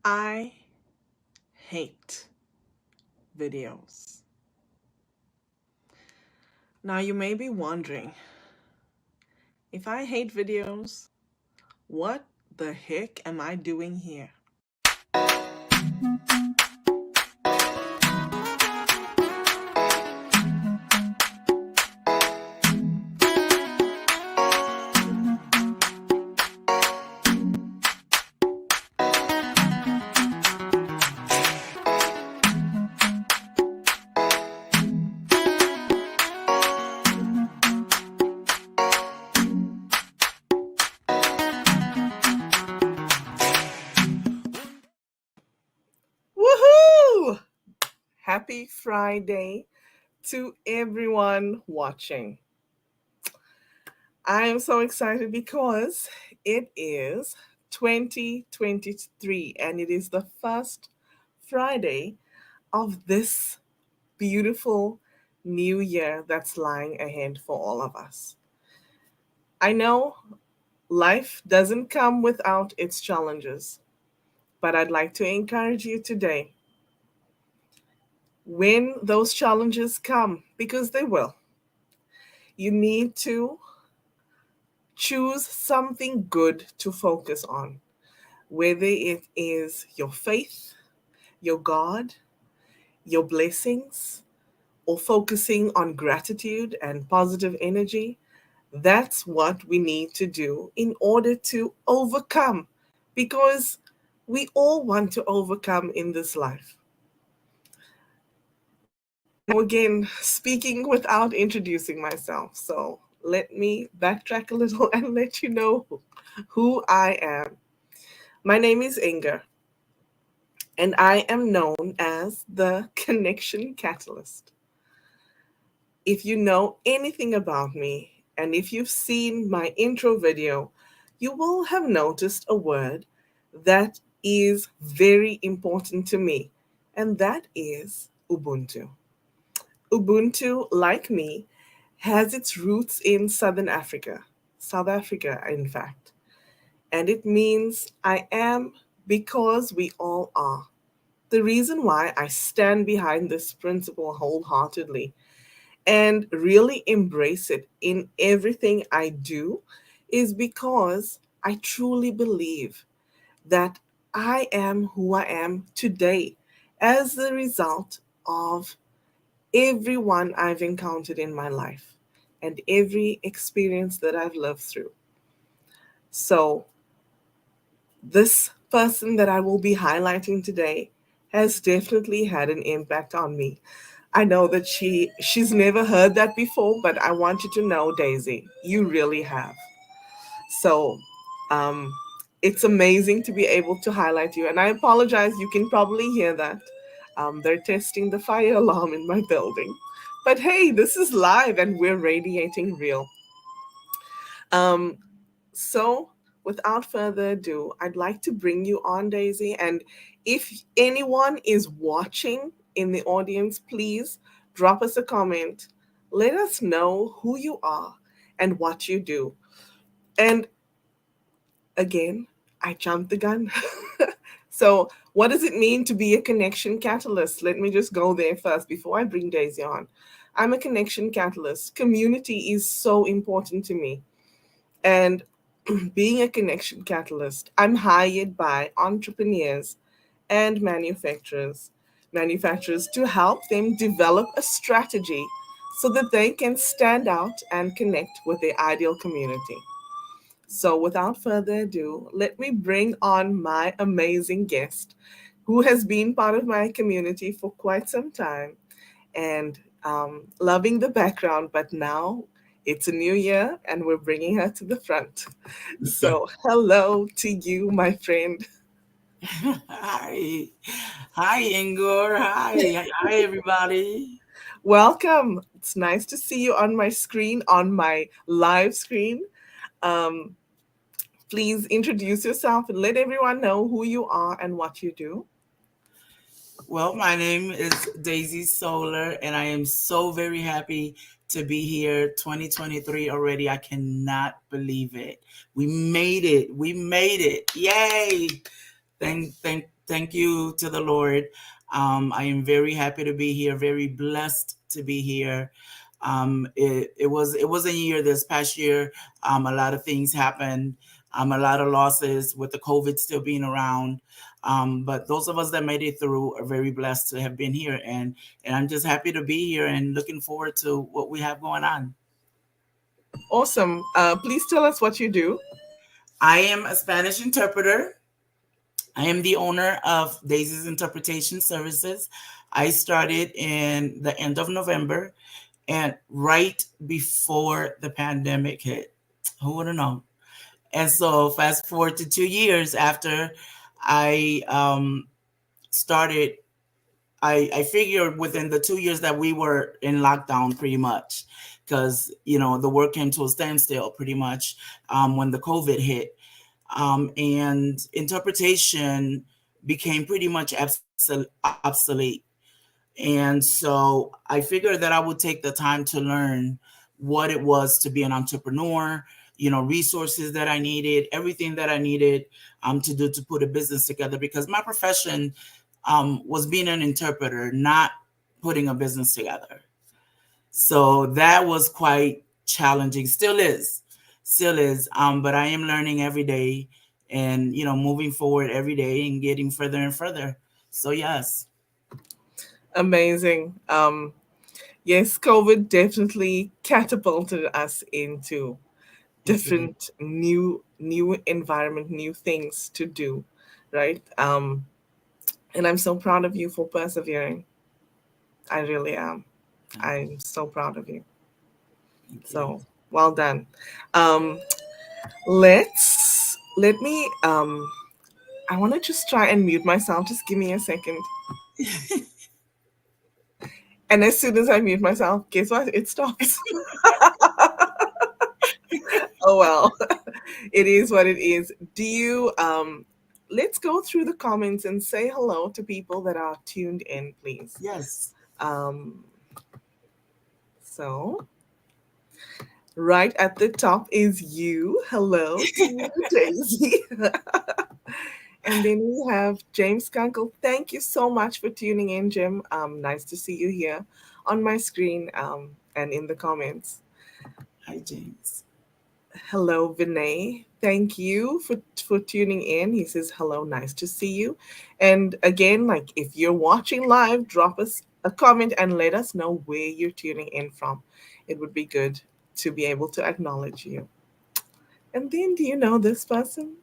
I hate videos. Now, you may be wondering, if I hate videos, what the heck am I doing here? Woohoo! Happy Friday to everyone watching. I am so excited because it is 2023 and it is the first Friday of this beautiful new year that's lying ahead for all of us. I know life doesn't come without its challenges, but I'd like to encourage you today when those challenges come, because they will, you need to choose something good to focus on, whether it is your faith, your God, your blessings, or focusing on gratitude and positive energy. That's what we need to do in order to overcome, because we all want to overcome in this life. Now, again, speaking without introducing myself. So let me backtrack a little and let you know who I am. My name is Ingor, and I am known as the Connection Catalyst. If you know anything about me, and if you've seen my intro video, you will have noticed a word that is very important to me, and that is Ubuntu. Ubuntu, like me, has its roots in Southern Africa, South Africa, in fact. And it means I am because we all are. The reason why I stand behind this principle wholeheartedly and really embrace it in everything I do is because I truly believe that I am who I am today as the result of everyone I've encountered in my life and every experience that I've lived through. So, this person that I will be highlighting today has definitely had an impact on me. I know that she's never heard that before, but I want you to know, Daisy, you really have. So, um, it's amazing to be able to highlight you. And I apologize, you can probably hear that. They're testing the fire alarm in my building. But hey, this is live and we're radiating real. Um, so, without further ado, I'd like to bring you on, Daisy. And if anyone is watching in the audience, please drop us a comment. Let us know who you are and what you do. And again, I jumped the gun. So, what does it mean to be a connection catalyst? Let me just go there first before I bring Daisy on. I'm a connection catalyst. Community is so important to me. And being a connection catalyst, I'm hired by entrepreneurs and manufacturers to help them develop a strategy so that they can stand out and connect with their ideal community. So, without further ado, let me bring on my amazing guest who has been part of my community for quite some time and loving the background, but now it's a new year and we're bringing her to the front. So, hello to you, my friend. Hi. Hi, Ingor. Hi, everybody. Welcome. It's nice to see you on my screen, on my live screen. Um, Please introduce yourself and let everyone know who you are and what you do. Well, my name is Daisy Solar, and I am so very happy to be here. 2023 already. I cannot believe it. We made it. We made it. Yay. Thank you to the Lord. I am very happy to be here, very blessed to be here. It was a year this past year. A lot of things happened, a lot of losses with the COVID still being around. But those of us that made it through are very blessed to have been here, and I'm just happy to be here and looking forward to what we have going on. Awesome. Please tell us what you do. I am a Spanish interpreter. I am the owner of Daisy's Interpretation Services. I started in the end of November and right before the pandemic hit. Who would have known? And so, fast forward to 2 years after I started, I figured within the 2 years that we were in lockdown pretty much, because, the work came to a standstill pretty much when the COVID hit. And interpretation became pretty much obsolete. And so I figured that I would take the time to learn what it was to be an entrepreneur, resources that I needed, everything that I needed to do to put a business together, because my profession was being an interpreter, not putting a business together. So that was quite challenging. Still is. But I am learning every day and, moving forward every day and getting further and further. So, yes. Amazing. Yes, COVID definitely catapulted us into Yes, it is. different new environment, new things to do, right? And I'm so proud of you for persevering. I really am. Thank you. I'm so proud of you. Thank you. So well done. Um, let me I want to just try and mute myself. Just give me a second. And as soon as I mute myself, guess what? It stops. Oh well. It is what it is. Do you let's go through the comments and say hello to people that are tuned in, please. Yes. Um so right at the top is you. Hello to you, Daisy. And then we have James Kunkel. Thank you so much for tuning in, Jim. Nice to see you here on my screen and in the comments. Hi, James. Hello, Vinay. Thank you for tuning in. He says, hello, nice to see you. And again, like if you're watching live, drop us a comment and let us know where you're tuning in from. It would be good to be able to acknowledge you. And then, do you know this person?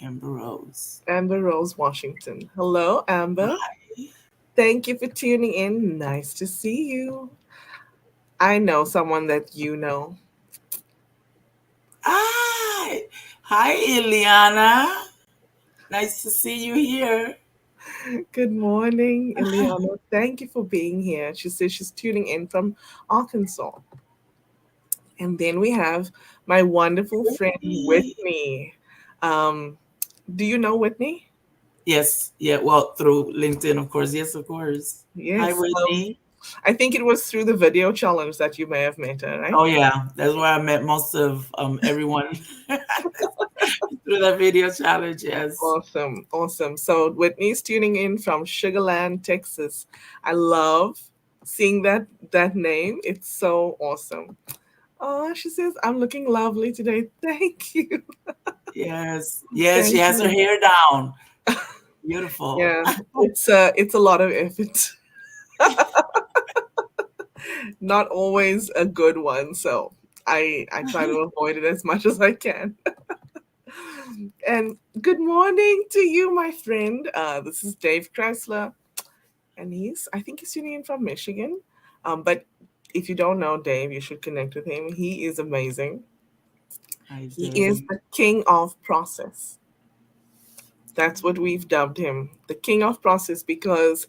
Amber Rose. Amber Rose Washington. Hello, Amber. Hi. Thank you for tuning in. Nice to see you. I know someone that you know. Hi. Hi, Ileana. Nice to see you here. Good morning, Ileana. Thank you for being here. She says she's tuning in from Arkansas. And then we have my wonderful friend Whitney. Whitney. Um, do you know Whitney? Yes. Yeah. Well, through LinkedIn, of course. Yes, of course. Hi, Yes. Whitney. I think it was through the video challenge that you may have met her, right? Oh, yeah. That's where I met most of everyone through that video challenge. Yes. Awesome, awesome. So Whitney's tuning in from Sugarland, Texas. I love seeing that name. It's so awesome. Oh, she says, I'm looking lovely today. Thank you. Yes. Yes. She Thank has her you. hair down. Beautiful. Yeah, it's a lot of effort. Not always a good one, so I try to avoid it as much as I can. And good morning to you, my friend. This is Dave Chrysler, and I think he's tuning in from Michigan. But if you don't know Dave, you should connect with him. He is amazing. Hi, He is Dave. the king of process. That's what we've dubbed him, the king of process, because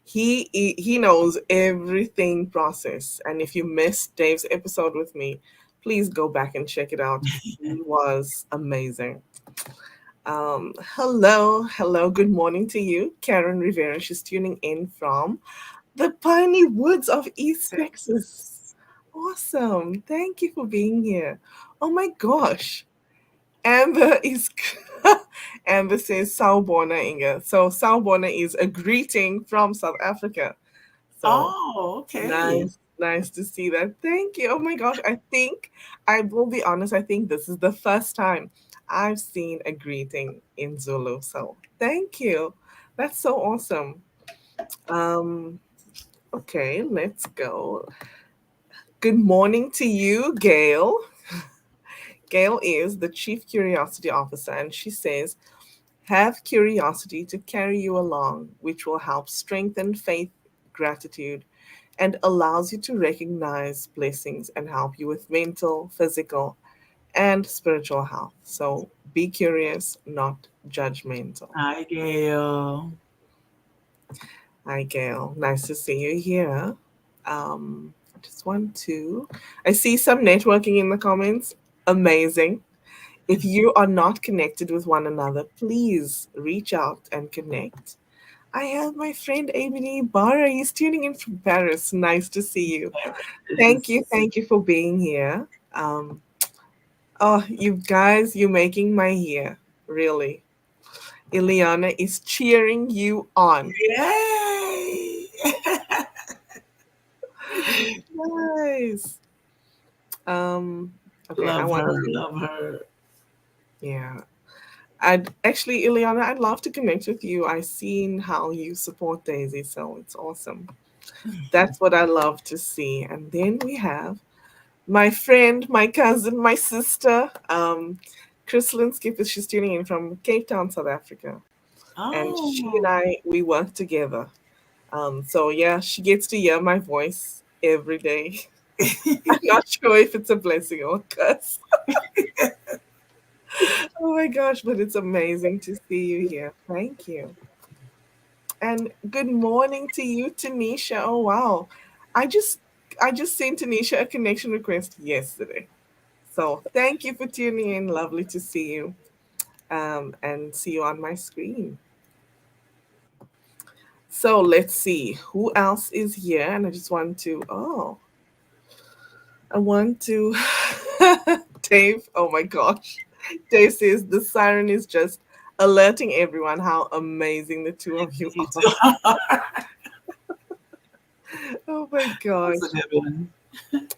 he knows everything process. And if you missed Dave's episode with me, please go back and check it out. He was amazing. Hello, good morning to you, Karen Rivera. She's tuning in from the piney woods of East Texas. Texas. Awesome. Thank you for being here. Oh my gosh. Amber is And this is Sawubona Inga. So Sawubona is a greeting from South Africa. So Oh, okay. nice to see that. Thank you. Oh my gosh, I think I will be honest, I think this is the first time I've seen a greeting in Zulu. So thank you. That's so awesome. Um, okay, let's go. Good morning to you, Gail. Gail is the Chief Curiosity Officer, and she says, have curiosity to carry you along, which will help strengthen faith, gratitude, and allows you to recognize blessings and help you with mental, physical, and spiritual health. So be curious, not judgmental. Hi, Gail. Hi, Gail. Nice to see you here. I just want to. I see some networking in the comments. Amazing. If you are not connected with one another, please reach out and connect. I have my friend Ebony Barra. He's tuning in from Paris. Nice to see you. Thank you. Yes. Thank you for being here. Oh, you guys, you're making my year. Really. Ileana is cheering you on. Yay! Nice. Um, okay, I Love want her, to, love her. yeah. I'd actually, Ileana, I'd love to connect with you. I've seen how you support Daisy, so it's awesome. That's what I love to see. And then we have my friend, my cousin, my sister, Chrislyn Skipper. She's tuning in from Cape Town, South Africa. And she and Oh. we work together. So yeah, she gets to hear my voice every day. I'm not sure if it's a blessing or a curse. Oh my gosh, but it's amazing to see you here. Thank you. And good morning to you, Tanisha. Oh wow. I just I just sent Tanisha a connection request yesterday. So thank you for tuning in. Lovely to see you. And see you on my screen. So let's see who else is here. And I just want to I want to Dave. Oh my gosh. Dave says the siren is just alerting everyone how amazing the two of you You are. too. Oh my That's a gosh. good one.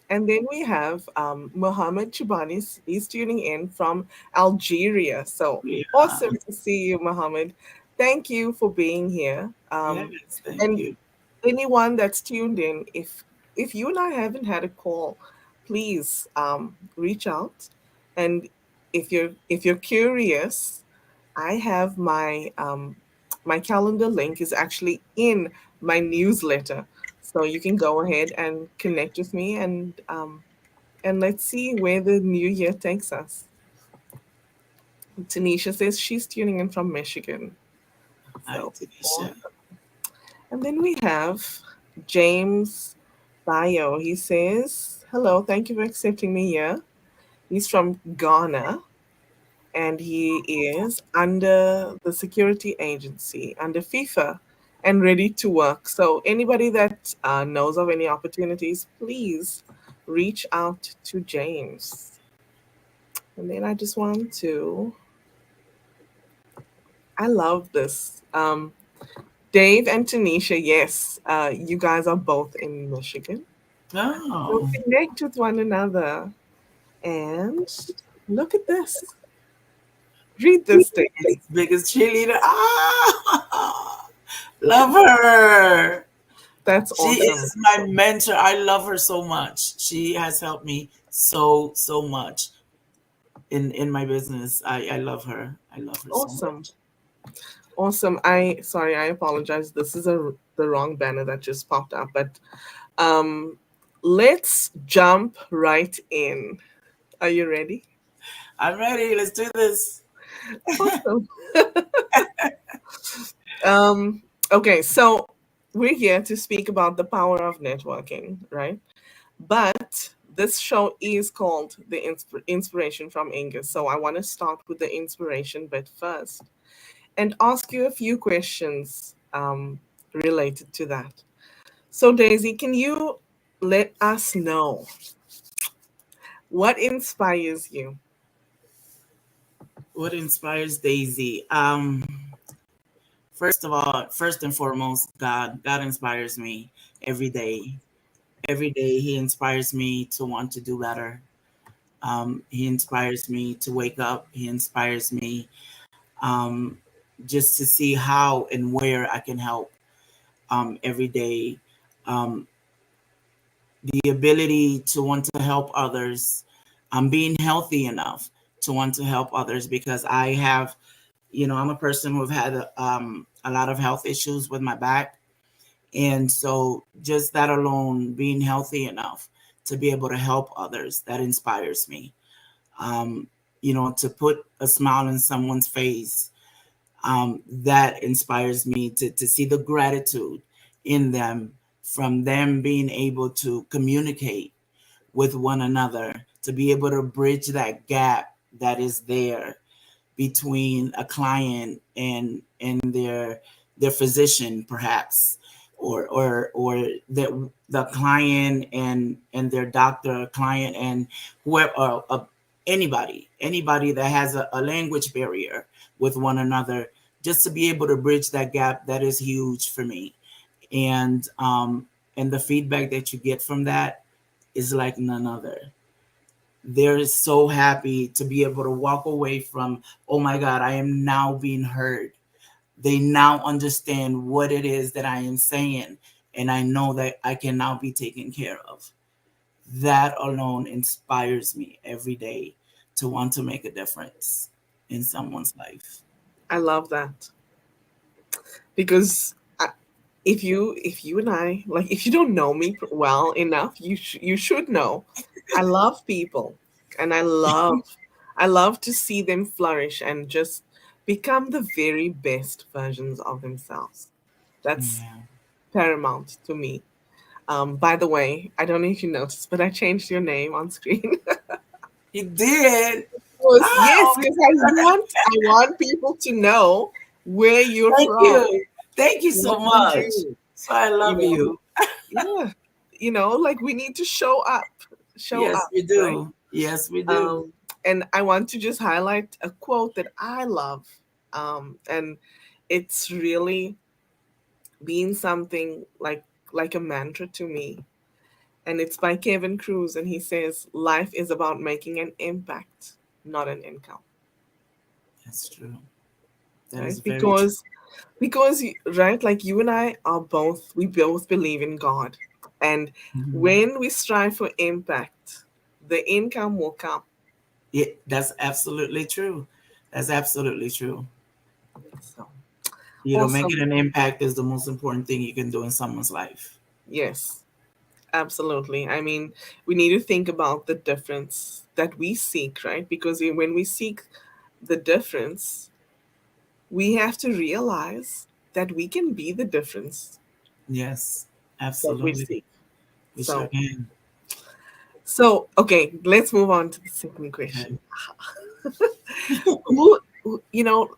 And then we have Mohammed Chubanis. He's tuning in from Algeria. So Yeah. awesome to see you, Mohammed. Thank you for being here. Yes, thank And you. anyone that's tuned in, if you and I haven't had a call, please reach out. And if you're curious, I have my calendar link is actually in my newsletter, so you can go ahead and connect with me and let's see where the new year takes us. Tanisha says she's tuning in from Michigan, Hi, so Tanisha. awesome. And then we have James Bayo. He says, "Hello, thank you for accepting me here." He's from Ghana and he is under the security agency, under FIFA, and ready to work. So, anybody that knows of any opportunities, please reach out to James. And then I just want to, I love this. Dave and Tanisha, yes, you guys are both in Michigan. So, Oh, connect with one another. And look at this. Read this, Daisy. biggest cheerleader. Ah, love her. That's She awesome. is my mentor. I love her so much. She has helped me so much in my business. I love her. I love her so Awesome. much. Awesome. I apologize. This is the wrong banner that just popped up, but um let's jump right in. Are you ready? I'm ready. Let's do this. Awesome. Okay, so we're here to speak about the power of networking, right? But this show is called the Inspiration from Ingor. So I want to start with the inspiration bit first and ask you a few questions related to that. So, Daisy, can you let us know what inspires you? What inspires Daisy? First of all, first and foremost, God. God inspires me every day. Every day, He inspires me to want to do better. He inspires me to wake up. He inspires me um, just to see how and where I can help every day. Um, the ability to want to help others, being healthy enough to want to help others because I have, I'm a person who've had a lot of health issues with my back. And so just that alone, being healthy enough to be able to help others, that inspires me. Um, to put a smile on someone's face, that inspires me to see the gratitude in them from them being able to communicate with one another, to be able to bridge that gap that is there between a client and their physician perhaps, or the client and their doctor, client and whoever, anybody that has a language barrier with one another, just to be able to bridge that gap, that is huge for me. And the feedback that you get from that is like none other. They're so happy to be able to walk away from, oh my God, I am now being heard. They now understand what it is that I am saying, and I know that I can now be taken care of. That alone inspires me every day to want to make a difference in someone's life. I love that because if you and I, like, if you don't know me well enough, you should know I love people, and I love to see them flourish and just become the very best versions of themselves. That's Yeah. paramount to me. By the way, I don't know if you noticed, but I changed your name on screen. You did. Yes, Oh, because I want people to know where you're thank from, you. Thank you what so you much. do. So I You love know, you. yeah, like we need to show Yes, up, we right? do. Yes, we do. Um, and I want to just highlight a quote that I love, and it's really been something like a mantra to me. And it's by Kevin Cruz, and he says, "Life is about making an impact, not an income." That's true. That is Right? very true. Because right, like you and I we both believe in God, and Mhm. when we strive for impact, the income will come. Yeah, that's absolutely true. That's absolutely true. So Making awesome. an impact is the most important thing you can do in someone's life. Yes, absolutely. I mean, we need to think about the difference that we seek, right? Because when we seek the difference, we have to realize that we can be the difference Yes, that we absolutely. seek. We sure So, can. okay, let's move on to the second question. Okay.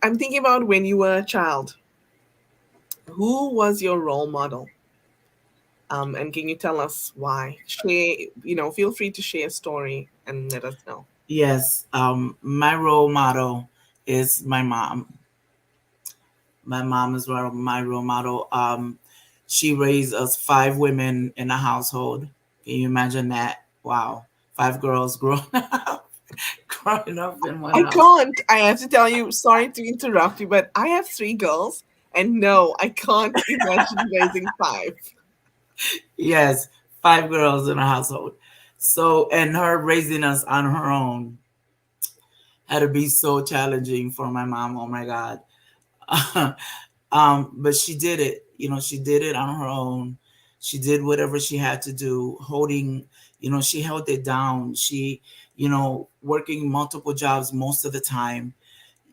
I'm thinking about when you were a child, who was your role model? And can you tell us why? Feel free to share a story and let us know. Yes, my role model is my mom. My mom is my role model. She raised us five women in a household. Can you imagine that? Wow, five girls growing up, growing up in one I house. can't. I have to tell you, sorry to interrupt you, but I have three girls, and no, I can't imagine raising five. Yes, five girls in a household. So, and her raising us on her own had to be so challenging for my mom. Oh my God. But she did it. She did it on her own. She did whatever she had to do, she held it down. She, working multiple jobs most of the time,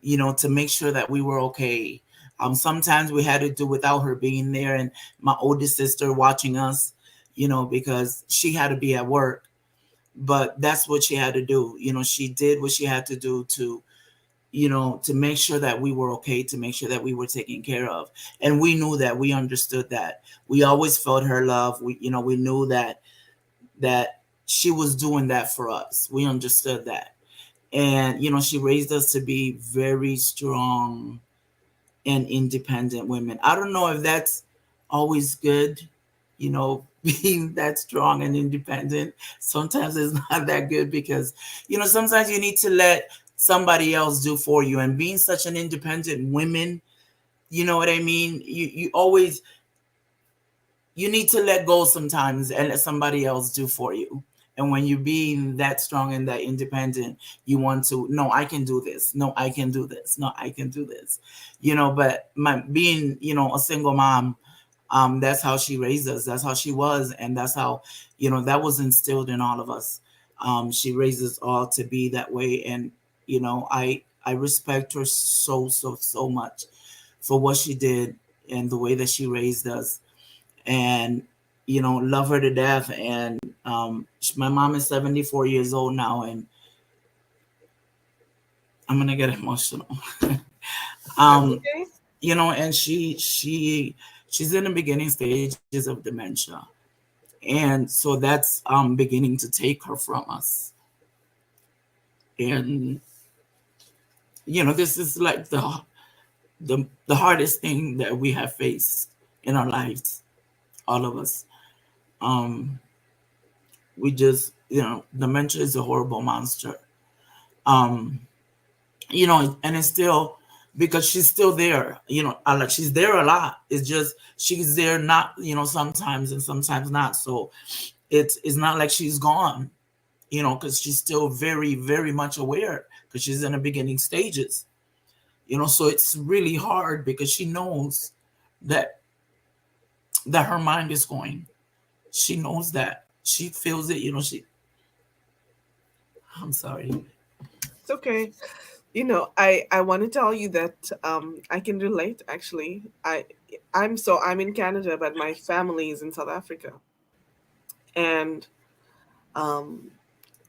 to make sure that we were okay. Sometimes we had to do without her being there and my oldest sister watching us, because she had to be at work. But that's what she had to do. She did what she had to do to make sure that we were okay, to make sure that we were taken care of. And we knew that, we understood that. We always felt her love. We knew that she was doing that for us. We understood that. And she raised us to be very strong and independent women. I don't know if that's always good, being that strong and independent. Sometimes it's not that good because, sometimes you need to let somebody else do for you. And being such an independent woman, you know what I mean? You always, you need to let go sometimes and let somebody else do for you. And when you're being that strong and that independent, you want to, no, I can do this. No, I can do this. No, I can do this. But my being, a single mom, that's how she raised us. That's how she was. And that's how, that was instilled in all of us. She raised us all to be that way. And, I respect her so, so, so much for what she did and the way that she raised us, and love her to death. And my mom is 74 years old now, and I'm gonna get emotional. That's um okay. and she's in the beginning stages of dementia, and so that's beginning to take her from us. And this is like the hardest thing that we have faced in our lives, all of us. um we just, dementia is a horrible monster. um and it's still, because she's still there, like she's there a lot. It's just she's there, not, sometimes, and sometimes not. So it's not like she's gone, because she's still very, very much aware, because she's in the beginning stages. So it's really hard because she knows that her mind is going. She knows that, she feels it. I'm sorry. It's okay. I want to tell you that I can relate actually. I'm in Canada, but my family is in South Africa, and um,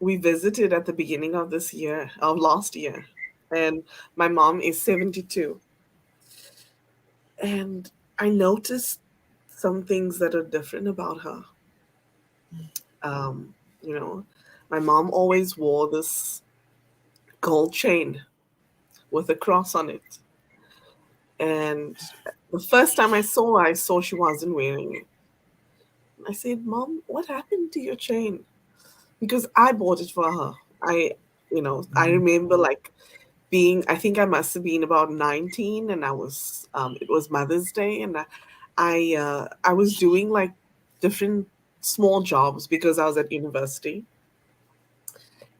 we visited at the beginning of this year, of last year, and my mom is 72, and I noticed some things that are different about her. Um, you know, my mom always wore this gold chain with a cross on it. And the first time I saw she wasn't wearing it. I said, Mom, what happened to your chain? Because I bought it for her. I Mhm. remember like I think I must have been about 19, and it was Mother's Day, and I was doing like different small jobs because I was at university,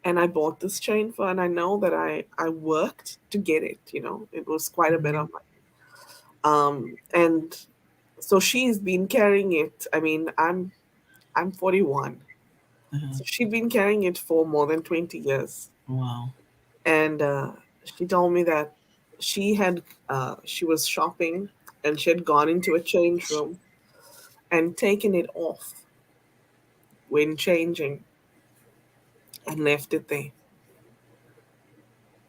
and I bought this chain for, and I know that I worked to get it. It was quite a bit of Mhm. money. And so she's been carrying it. I mean, I'm 41, Uh-huh. so she'd been carrying it for more than 20 years. Wow. And she told me that she was shopping, and she had gone into a change room and taken it off when changing and left it there.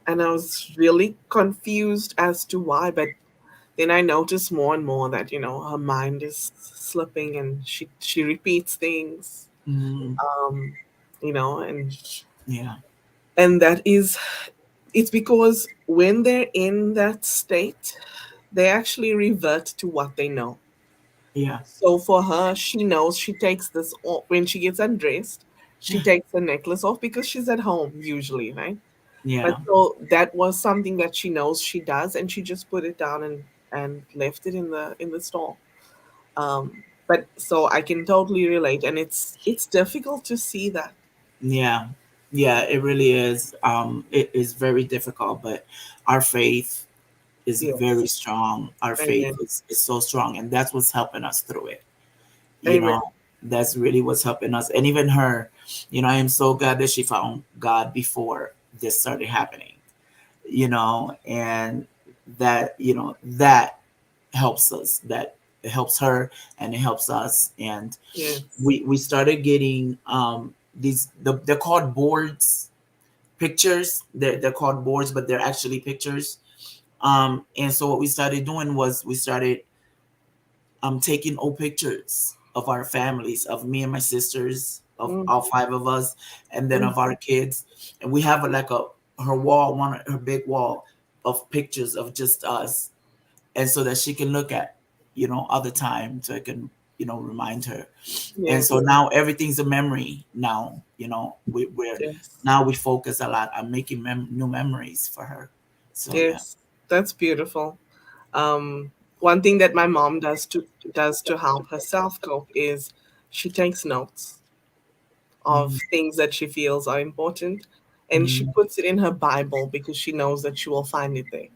And I was really confused as to why, but then I noticed more and more that her mind is slipping, and she repeats things, Mhm. um, and Yeah. that is, it's because when they're in that state, they actually revert to what they know. Yeah. So for her, she knows she takes this off when she gets undressed. She takes the necklace off because she's at home usually, right? But Yeah. so that was something that she knows she does, and she just put it down and left it in the store. But so I can totally relate, and it's difficult to see that. Yeah. Yeah, it really is. It is very difficult, but our faith is very Yes, strong. Our faith amen, is so strong, and that's what's helping us through it. You amen. know, that's really what's helping us. And even her, I am so glad that she found God before this started happening, and that helps us. That it helps her and it helps us. And Yes. we started getting they're called boards, pictures. They're called boards, but they're actually pictures. And so what we started doing was we started taking old pictures of our families, of me and my sisters, of Mm, all five of us, and then mm, of our kids. And we have like a her wall, her big wall of pictures of just us, and so that she can look at, all the time, so I can, remind her. And so Yes. now everything's a memory. Now, we're Yes. now we focus a lot on making new memories for her. So yeah. Yes. That's beautiful. One thing that my mom does to help herself cope is she takes notes of Mhm. things that she feels are important, and she Mhm. puts it in her Bible because she knows that she will find it there.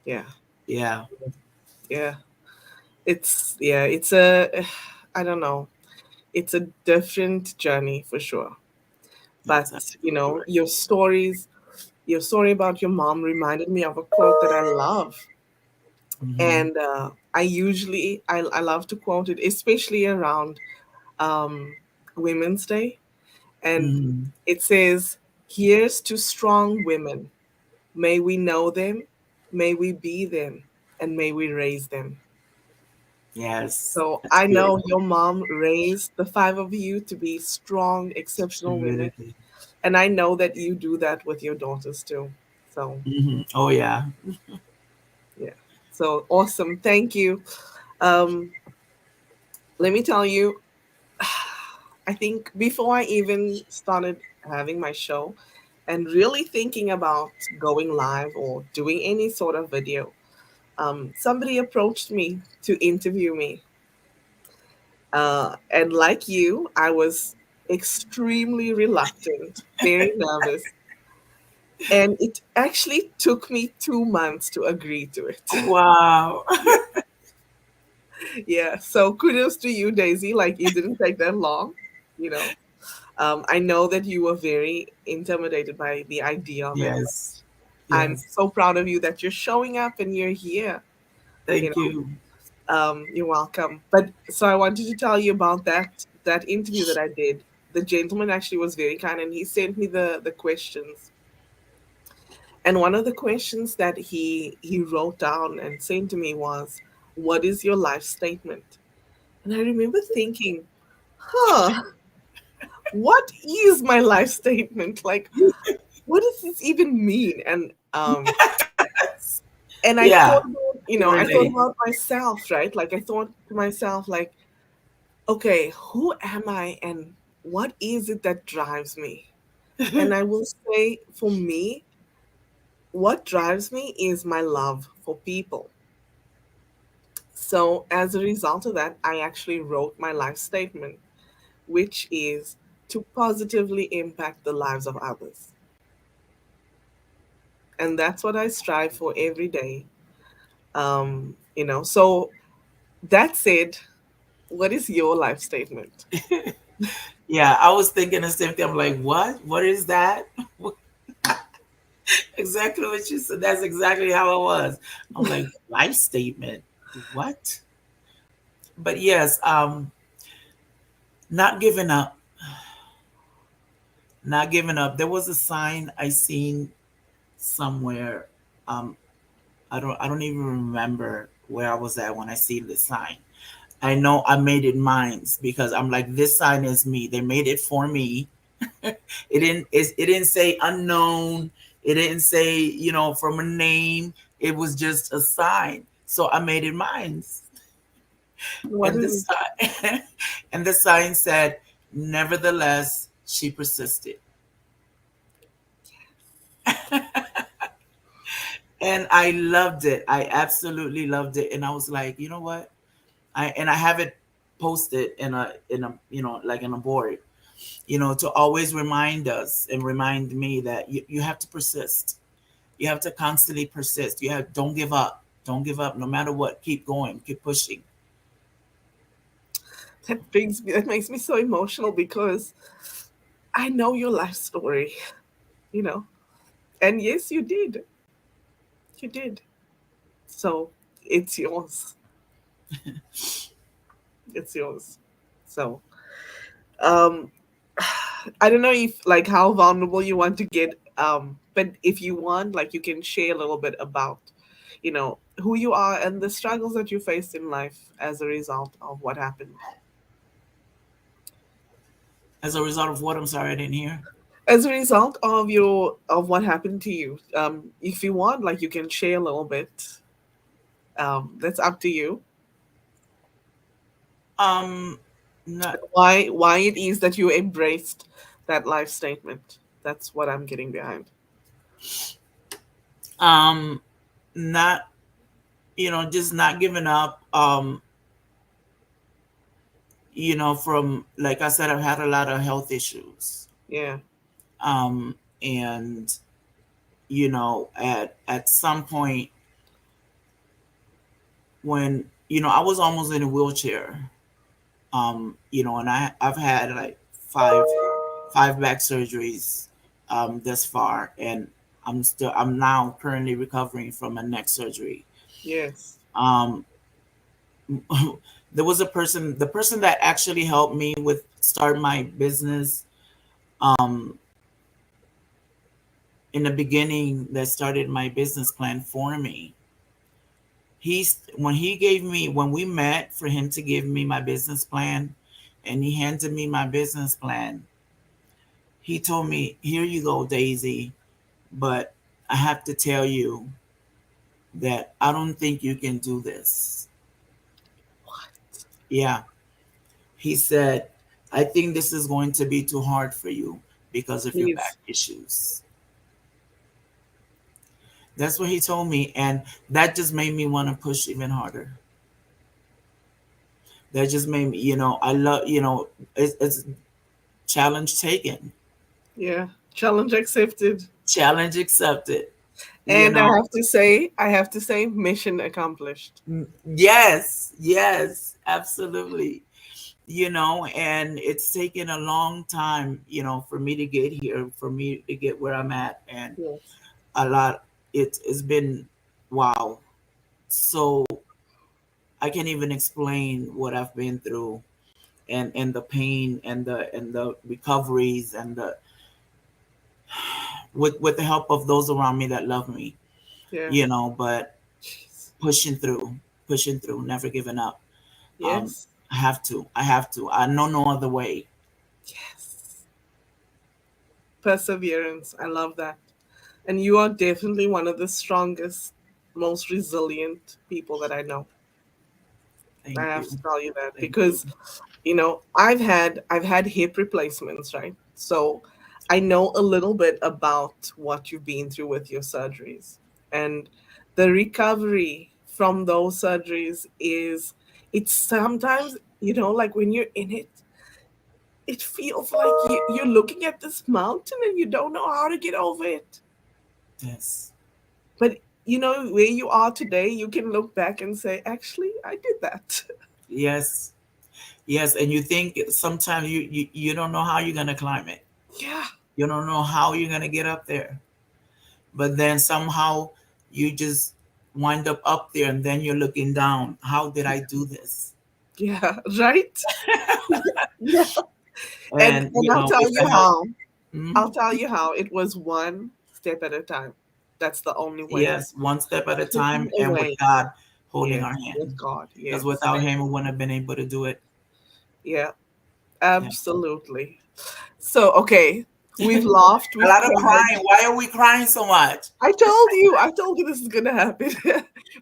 Yeah. Yeah, Yeah. It's a I don't know. It's a different journey for sure. But that's absolutely right. your story about your mom reminded me of a quote that I love. Hmm. And I love to quote it, especially around um, Women's Day. And Hmm. it says, "Here's to strong women. May we know them, may we be them, and may we raise them." Yes, So that's I know beautiful. your mom raised the five of you to be strong, She exceptional women. really did. And I know that you do that with your daughters too. So, Oh yeah. yeah. So awesome. Thank you. Um, Let me tell you, I think before I even started having my show and really thinking about going live or doing any sort of video, somebody approached me to interview me. And like you, I was extremely reluctant, very nervous. And it actually took me 2 months to agree to it. Wow. Yeah. So kudos to you, Daisy. Like, it didn't take that long, you know. I know that you were very intimidated by the idea of it. Yes. I'm Yes. so proud of you that you're showing up and you're here. You Thank know, you. you're welcome. But so I wanted to tell you about that interview that I did. The gentleman actually was very kind, and he sent me the questions. And one of the questions that he wrote down and sent to me was, "What is your life statement?" And I remember thinking, "Huh, what is my life statement? Like, what does this even mean?" And I Yeah, thought about, I can I thought relate. about myself, right? Like, I thought to myself, like, okay, who am I and what is it that drives me? And I will say, for me, what drives me is my love for people. So as a result of that, I actually wrote my life statement, which is to positively impact the lives of others. And that's what I strive for every day. So that said, what is your life statement? Yeah, I was thinking the same thing. I'm like, what? What is that? Exactly what you said. That's exactly how it was. I'm like, life statement. What? But yes, not giving up. Not giving up. There was a sign I seen somewhere. Um, I don't even remember where I was at when I seen this sign. I know I made it mine because I'm like, this sign is me. They made it for me. It didn't say unknown. It didn't say, from a name. It was just a sign. So I made it mine. What And is this it? sign and the sign said, nevertheless, she persisted. And I loved it. I absolutely loved it. And I was like, you know what? I have it posted in a like in a board, to always remind us and remind me that you have to persist. You have to constantly persist. Don't give up. Don't give up no matter what. Keep going. Keep pushing. That makes me so emotional because I know your life story, you know. And yes, you did. You did. So it's yours. It's yours. So um I don't know if, like, how vulnerable you want to get, but if you want, like, you can share a little bit about, who you are and the struggles that you faced in life as a result of what happened. As a result of what? I'm sorry, I didn't hear. As a result of what happened to you, if you want, like, you can share a little bit. That's up to you. Um, not Why it is that you embraced that life statement. That's what I'm getting behind. um not just not giving up. From, like I said, I've had a lot of health issues. Yeah. And at some point, when I was almost in a wheelchair. And I've had like five back surgeries thus far, and I'm now currently recovering from a neck surgery. Yes. um there was the person that actually helped me with start my business, um in the beginning, that started my business plan for me. When we met for him to give me my business plan, and he handed me my business plan, he told me, "Here you go, Daisy, but I have to tell you that I don't think you can do this." What? Yeah. He said, "I think this is going to be too hard for you because of your back Please. issues." That's what he told me. And that just made me want to push even harder. That just made me, I love, it's challenge taken, Yeah. Challenge accepted. challenge accepted, you And I know. have to say, mission accomplished. Yes, yes, absolutely. And it's taken a long time, for me to get here, for me to get where I'm at. And Yes. a lot, it's been, wow. So I can't even explain what I've been through, and the pain, and the recoveries, and the with the help of those around me that love me, Yeah. but Jeez. pushing through, pushing through, never giving up. um Yes. I know no other way. Yes. Perseverance. I love that. And you are definitely one of the strongest, most resilient people that I know. I Thank have you. to tell you that Thank you. because I've had hip replacements, right? So I know a little bit about what you've been through with your surgeries. And the recovery from those surgeries is, it's sometimes, like when you're in it, it feels like you're looking at this mountain and you don't know how to get over it. Yes. But where you are today, you can look back and say, actually, I did that. Yes. Yes. And you think sometimes you don't know how you're going to climb it. Yeah. You don't know how you're going to get up there, but then somehow you just wind up there, and then you're looking down. How did I do this? Yeah. Right. Yeah. And And and I'll tell with the you help. how. Mhm. I'll tell you how. It was one step at a time. That's the only way. Yes, one step at a time, Chipping and with away. God holding Yes. our hand. With God. Because Yes. without Him, we wouldn't have been able to do it. Yeah. Yeah. Absolutely. So, okay. We've A laughed. We've lot of cried. crying. Why are we crying so much? I told you this is gonna happen.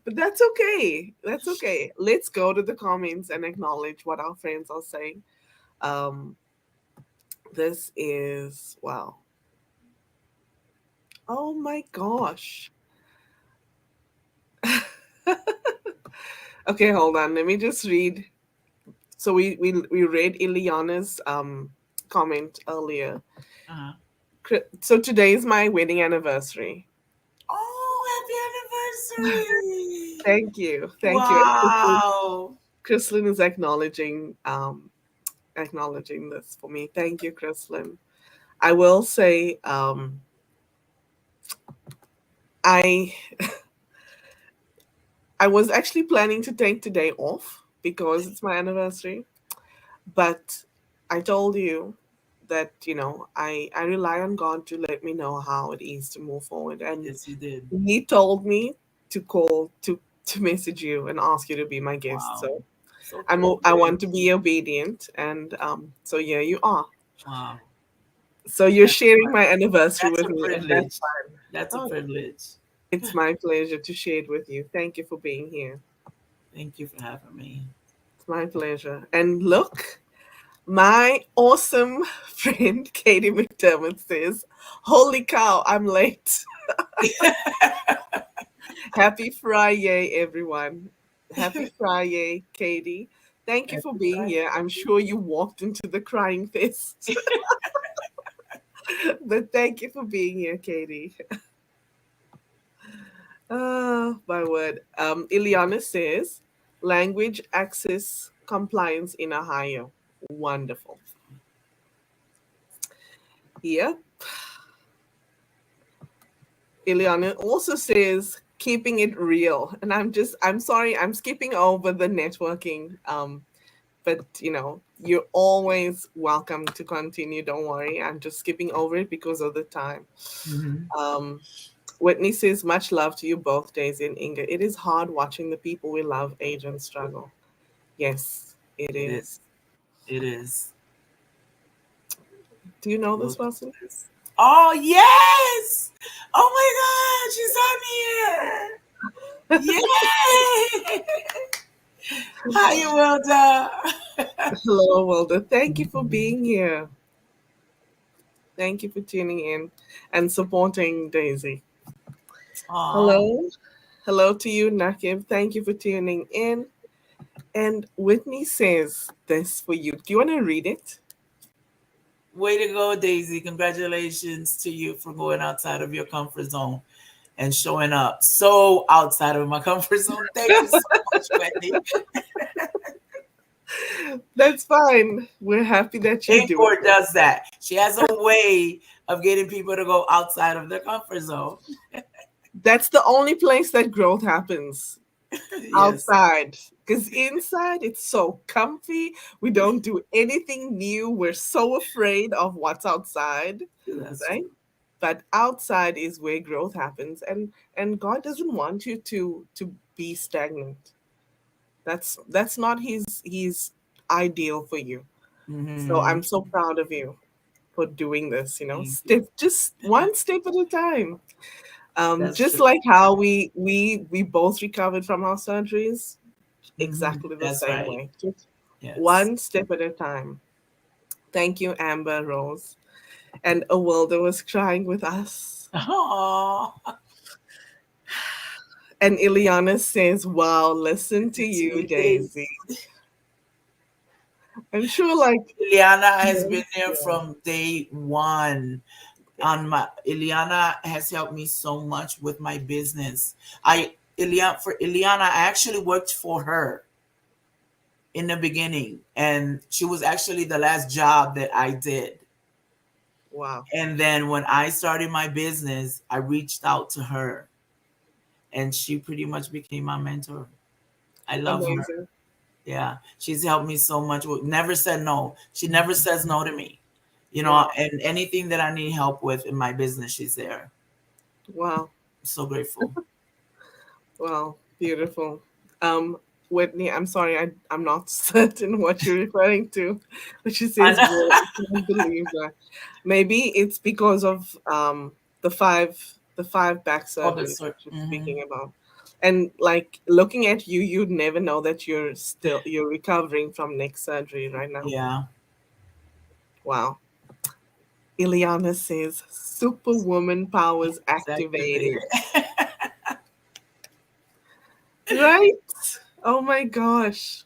But that's okay. That's okay. Let's go to the comments and acknowledge what our friends are saying. Um, this is wow. Oh my gosh. Okay, hold on. Let me just read. So we read Ileana's comment earlier. Uh-huh. So today is my wedding anniversary. Oh, happy anniversary! Thank you. Thank you. And Wow. Chrislyn is acknowledging this for me. Thank you, Chrislyn. I will say, I I was actually planning to take today off because it's my anniversary, but I told you that I rely on God to let me know how it is to move forward, and Yes, you did. He told me to call to message you and ask you to be my guest. Wow. So So cool. I want to be obedient, and so here you are. Wow. So you're sharing my anniversary That's with a me, and that's privilege. fine. That's a Oh, privilege. it's my pleasure to share it with you. Thank you for being here. Thank you for having me. It's my pleasure. And look, my awesome friend Katie McDermott says, "Holy cow, I'm late." Happy Friday, everyone. Happy Friday, Katie. Thank you for Happy being here. I'm Friday. sure you walked into the crying fest, but thank you for being here, Katie. My word. Ileana says, language access compliance in Ohio. Wonderful. Yep. Ileana also says, keeping it real. And I'm sorry, I'm skipping over the networking. But you're always welcome to continue. Don't worry. I'm just skipping over it because of the time. Mhm. Um, Whitney says, much love to you both, Daisy and Inga. It is hard watching the people we love age and struggle. Yes, it It is. is. It is. Do you know this Look person? at this. Oh yes! Oh my God, she's on here. Yay! Hi, Wilda. Hello, Wilda. Thank you for being here. Thank you for tuning in and supporting Daisy. Aw. Hello. Hello to you, Nakib. Thank you for tuning in. And Whitney says this for you. Do you want to read it? Way to go, Daisy. Congratulations to you for going outside of your comfort zone and showing up so outside of my comfort zone. Thank you so much, Wendy. That's fine. We're happy that you're doing Ingor it. does that. She has a way of getting people to go outside of their comfort zone. That's the only place that growth happens. Yes, Outside. Because inside it's so comfy. We don't do anything new. We're so afraid of what's outside, that's right? true. But outside is where growth happens, and God doesn't want you to be stagnant. That's not his ideal for you. So Hmm. I'm so proud of you for doing this, Thank you. step just one step at a time. That's Just true. like how we both recovered from our surgeries, Hmm. exactly the That's same right. way. Just Yes. one step at a time. Thank you, Amber Rose. And Awilda was crying with us. Oh, And Ileana says, wow, listen to to you, you, Daisy. Daisy. I'm sure like Ileana has been months there ago. from day one. On my Ileana has helped me so much with my business. Ileana, I actually worked for her in the beginning, and she was actually the last job that I did. Wow. And then when I started my business, I reached out to her, and she pretty much became my mentor. I love her. Amazing. Yeah, she's helped me so much. Never said no. She never says no to me. Wow. And anything that I need help with in my business, she's there. Wow. So grateful. Wow. Beautiful. Um, Whitney, I'm sorry, I'm not certain what you're referring to. But she I says, know. well, I can't believe that. Maybe it's because of the five back All the surgeries that sort. she's Hmm. speaking about. And like looking at you, you'd never know that you're recovering from neck surgery right now. Yeah, Wow. Ileana says, superwoman powers it's activated. activated. Right? Oh my gosh.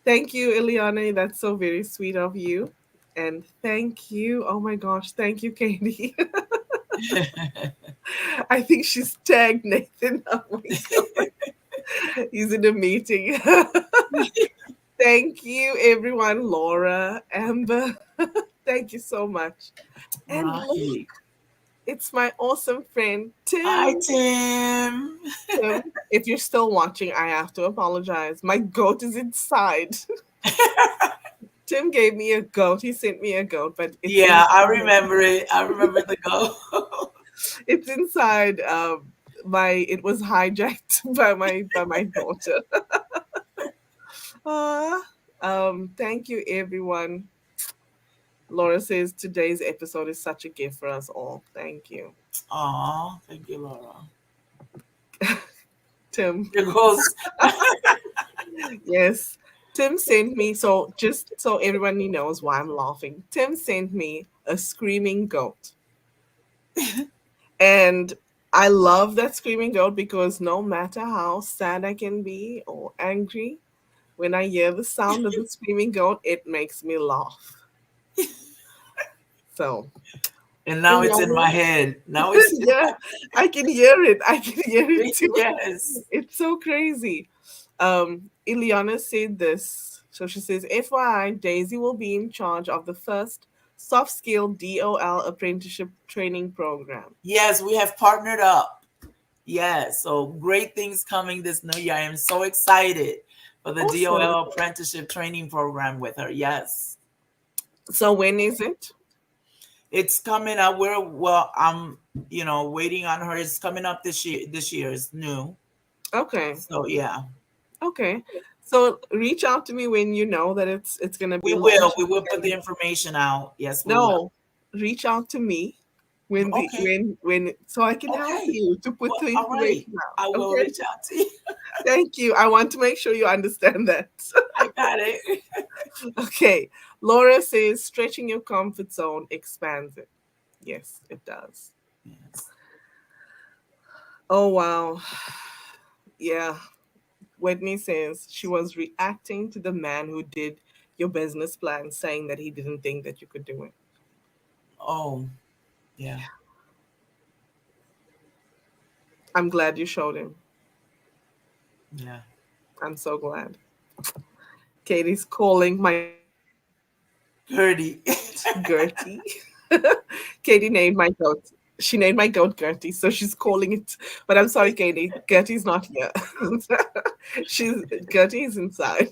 Thank you, Ileana. That's so very sweet of you. And thank you. Oh my gosh. Thank you, Katie. I think she's tagged Nathan. Oh my God. He's in a meeting. Thank you, everyone. Laura, Amber. Thank you so much. And look, Right. it's my awesome friend, Hi, Tim. Tim. Tim, if you're still watching, I have to apologize. My goat is inside. Tim gave me a goat. He sent me a goat, but it's Yeah, I inside. remember it. I remember the go. It's inside. My it was hijacked by my daughter. Uh, thank you, everyone. Laura says today's episode is such a gift for us all. Thank you. Aw, thank you, Laura. Tim, There goes. yes. Tim sent me, so just so everybody knows why I'm laughing, Tim sent me a screaming goat. And I love that screaming goat because no matter how sad I can be or angry, when I hear the sound of the screaming goat, it makes me laugh. So, And now it's in Ilyana, my head. Now it's in yeah, I can hear it. I can hear my it too. yes. It's so crazy. Ilyana said this. So she says, FYI, Daisy will be in charge of the first soft skill DOL apprenticeship training program. Yes, we have partnered up. Yes, so great things coming this new year. I am so excited for the Awesome. DOL apprenticeship training program with her. Yes. So when is it? It's coming up. I'm waiting on her. It's coming up this year. This year is new. Okay. So yeah. Okay. So reach out to me when you know that it's gonna be We will. launched. We will put the information out. Yes, we will. No, reach out to me when the Okay. when so I can help Okay. you to put Well, the all right. information I out. will Okay. reach out to you. Thank you. I want to make sure you understand that. I got it. Okay. Laura says stretching your comfort zone expands it. Yes, it does. Yes. Oh wow. Yeah. Whitney says she was reacting to the man who did your business plan saying that he didn't think that you could do it. Oh, yeah. I'm glad you showed him. Yeah. I'm so glad. Katie's calling my goat Gertie. Gertie. Katie named my goat. She named my goat Gertie, so she's calling it. But I'm sorry, Katie. Gertie's not here. She's Gertie is inside.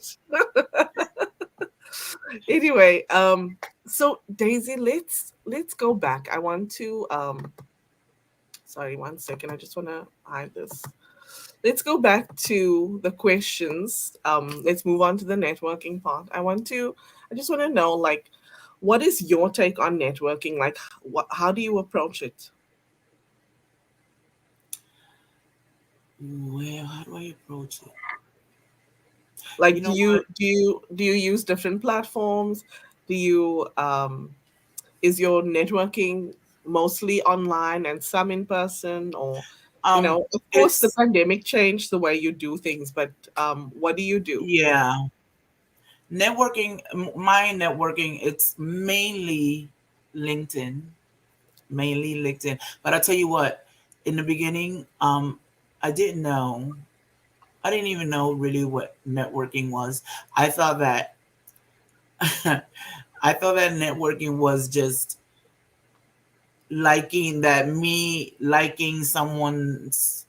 Anyway, so Daisy, let's go back. I want to sorry, one second. I just want to hide this. Let's go back to the questions. Let's move on to the networking part. I just want to know, like, what is your take on networking? Like, how do you approach it? Well, how do I approach it? You Like, know what? do you use different platforms? Do you is your networking mostly online and some in person, or of course the It's pandemic changed the way you do things, but what do you do? yeah. Networking, my networking, it's mainly LinkedIn. But I tell you what, in the beginning, I didn't know. I didn't even know really what networking was. I thought that I thought that networking was just liking someone's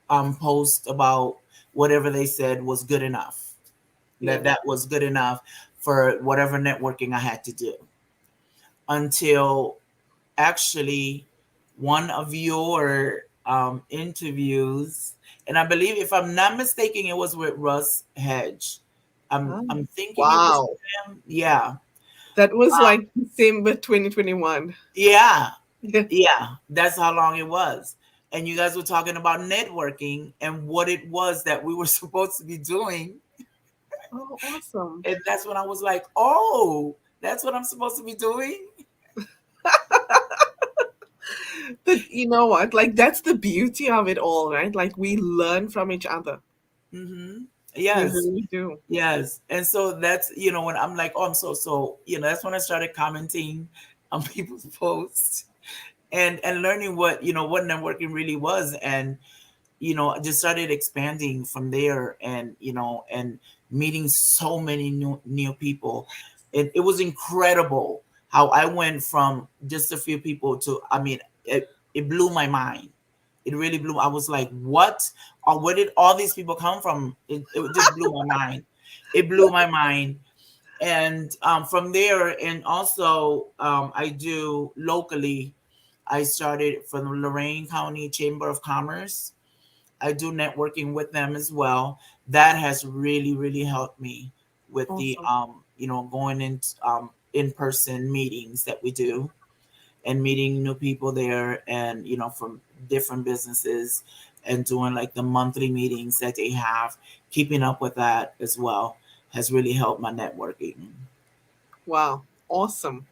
post about whatever they said was good enough. Yeah. That was good enough for whatever networking I had to do. Until actually one of your interviews, and I believe if I'm not mistaken, it was with Russ Hedge. Ah, I'm thinking it was wow. with him. Yeah. That was like December 2021. Yeah. Yeah. Yeah. That's how long it was. And you guys were talking about networking and what it was that we were supposed to be doing. Oh, awesome. And that's when I was like, oh, that's what I'm supposed to be doing. But you know what? Like, that's the beauty of it all, right? Like, we learn from each other. Hmm. We Yes. really do. Yes. And so that's, when I'm like, oh, I'm so, that's when I started commenting on people's posts and learning what networking really was. And, I just started expanding from there and meeting so many new people. It was incredible how I went from just a few people to, I mean, it blew my mind. It really blew. I was like, what? Or where did all these people come from? It just blew my mind. It blew my mind. And from there, and also I do locally, I started from the Lorain County Chamber of Commerce. I do networking with them as well. That has really, really helped me with the Awesome. going into in-person meetings that we do, and meeting new people there, and from different businesses, and doing like the monthly meetings that they have, keeping up with that as well has really helped my networking. Wow. Awesome.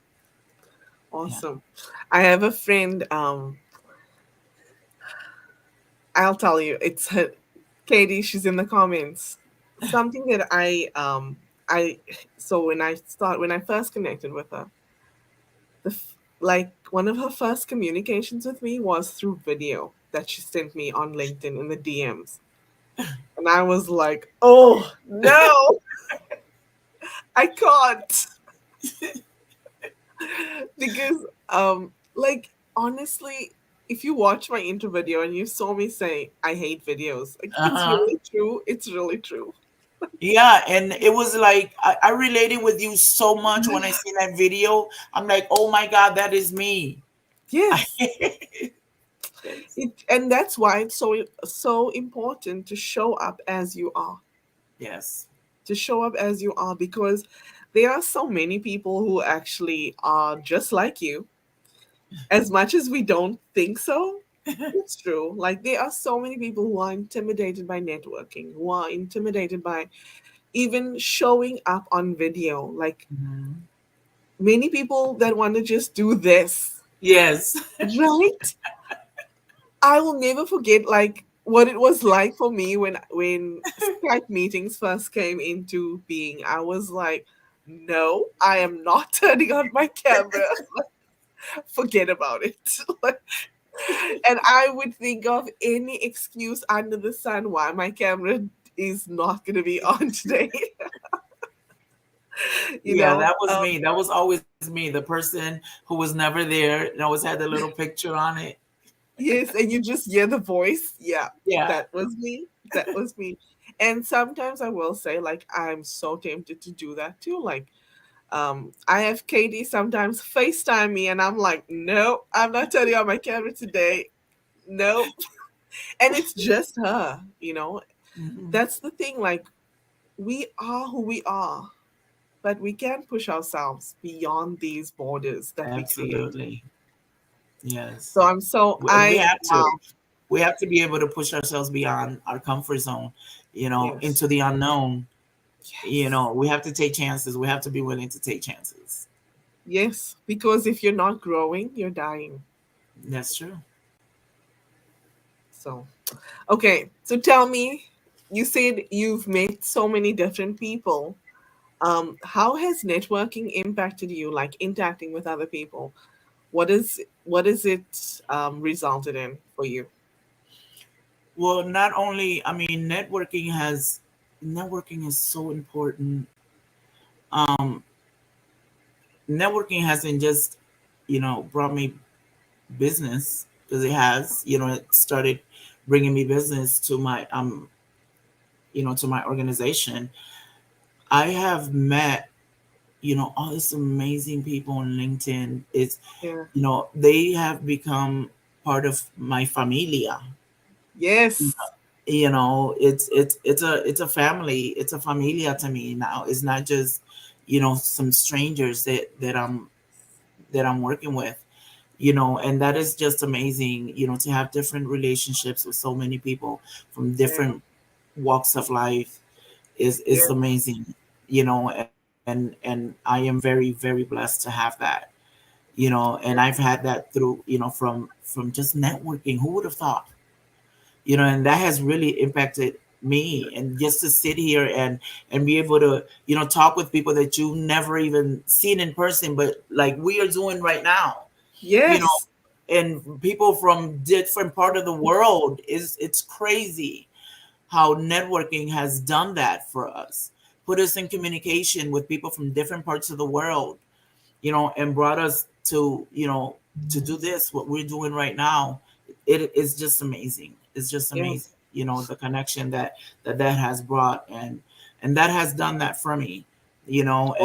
Yeah. Awesome. I have a friend, I'll tell you, it's her, Katie, she's in the comments. Something that I so when I first connected with her, like one of her first communications with me was through video that she sent me on LinkedIn in the DMs. And I was like, "Oh, no, I can't." Because like honestly, if you watch my intro video and you saw me say I hate videos, like it's Uh-huh. really true. It's really true. Yeah, and it was like I related with you so much when I seen that video. I'm like, oh my God, that is me. Yes. Yes. And that's why it's so important to show up as you are. Yes. To show up as you are, because there are so many people who actually are just like you. As much as we don't think so, it's true. Like there are so many people who are intimidated by networking, who are intimidated by even showing up on video. Like Mhm. many people that want to just do this, Yes. right? I will never forget like what it was like for me when Skype meetings first came into being. I was like, no, I am not turning on my camera. Forget about it. And I would think of any excuse under the sun why my camera is not going to be on today. you Yeah, know, that was um, me. That was always me, the person who was never there and always had the little picture on it. yes, and you just hear the voice. Yeah, Yeah. that was me. That was me. And sometimes I will say, like, I'm so tempted to do that too. Like, I have Katie sometimes FaceTime me, and I'm like, no, I'm not turning on my camera today. No. And it's just her. Mhm. That's the thing. Like, we are who we are, but we can push ourselves beyond these borders that we create. Absolutely. Yes. So I'm so, And we I, have to. wow. We have to be able to push ourselves beyond our comfort zone, Yes. into the unknown. Yes. We have to take chances. We have to be willing to take chances. Yes. Because if you're not growing, you're dying. That's true. So, okay. So tell me, you said you've met so many different people. How has networking impacted you, like interacting with other people? What is it resulted in for you? Well, not only, I mean, networking is so important. Um, Networking hasn't just, brought me business, because it has, it started bringing me business to my organization. I have met, all these amazing people on LinkedIn. Yeah. They have become part of my familia. Yes. It's a family. It's a familia to me now. It's not just, some strangers that I'm working with. And that is just amazing, to have different relationships with so many people from Yeah. different walks of life is Yeah. amazing. And I am very, very blessed to have that. And I've had that through, from just networking. Who would have thought? And that has really impacted me. And just to sit here and be able to, talk with people that you never even seen in person, but like we are doing right now, you know Yes. and people from different part of the world. It's crazy how networking has done that for us, put us in communication with people from different parts of the world, and brought us to do this, what we're doing right now. It is just amazing. It's just amazing, Yes. the connection that has brought, and that has done that for me, and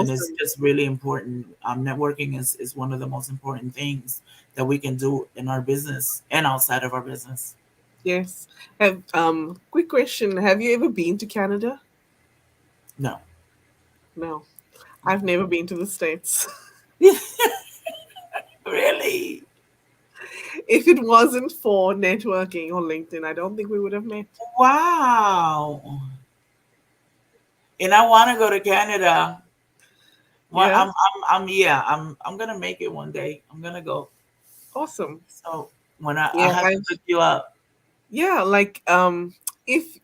it's Awesome. just really important. Networking is one of the most important things that we can do in our business and outside of our business. Yes. Quick question. Have you ever been to Canada? No. No. I've never been to the States. Really? If it wasn't for networking on LinkedIn, I don't think we would have met. Wow. And I want to go to Canada. Well, Yeah, yeah, I'm gonna make it one day. I'm gonna go. awesome. So when I Yeah, have to I look you up. yeah, like if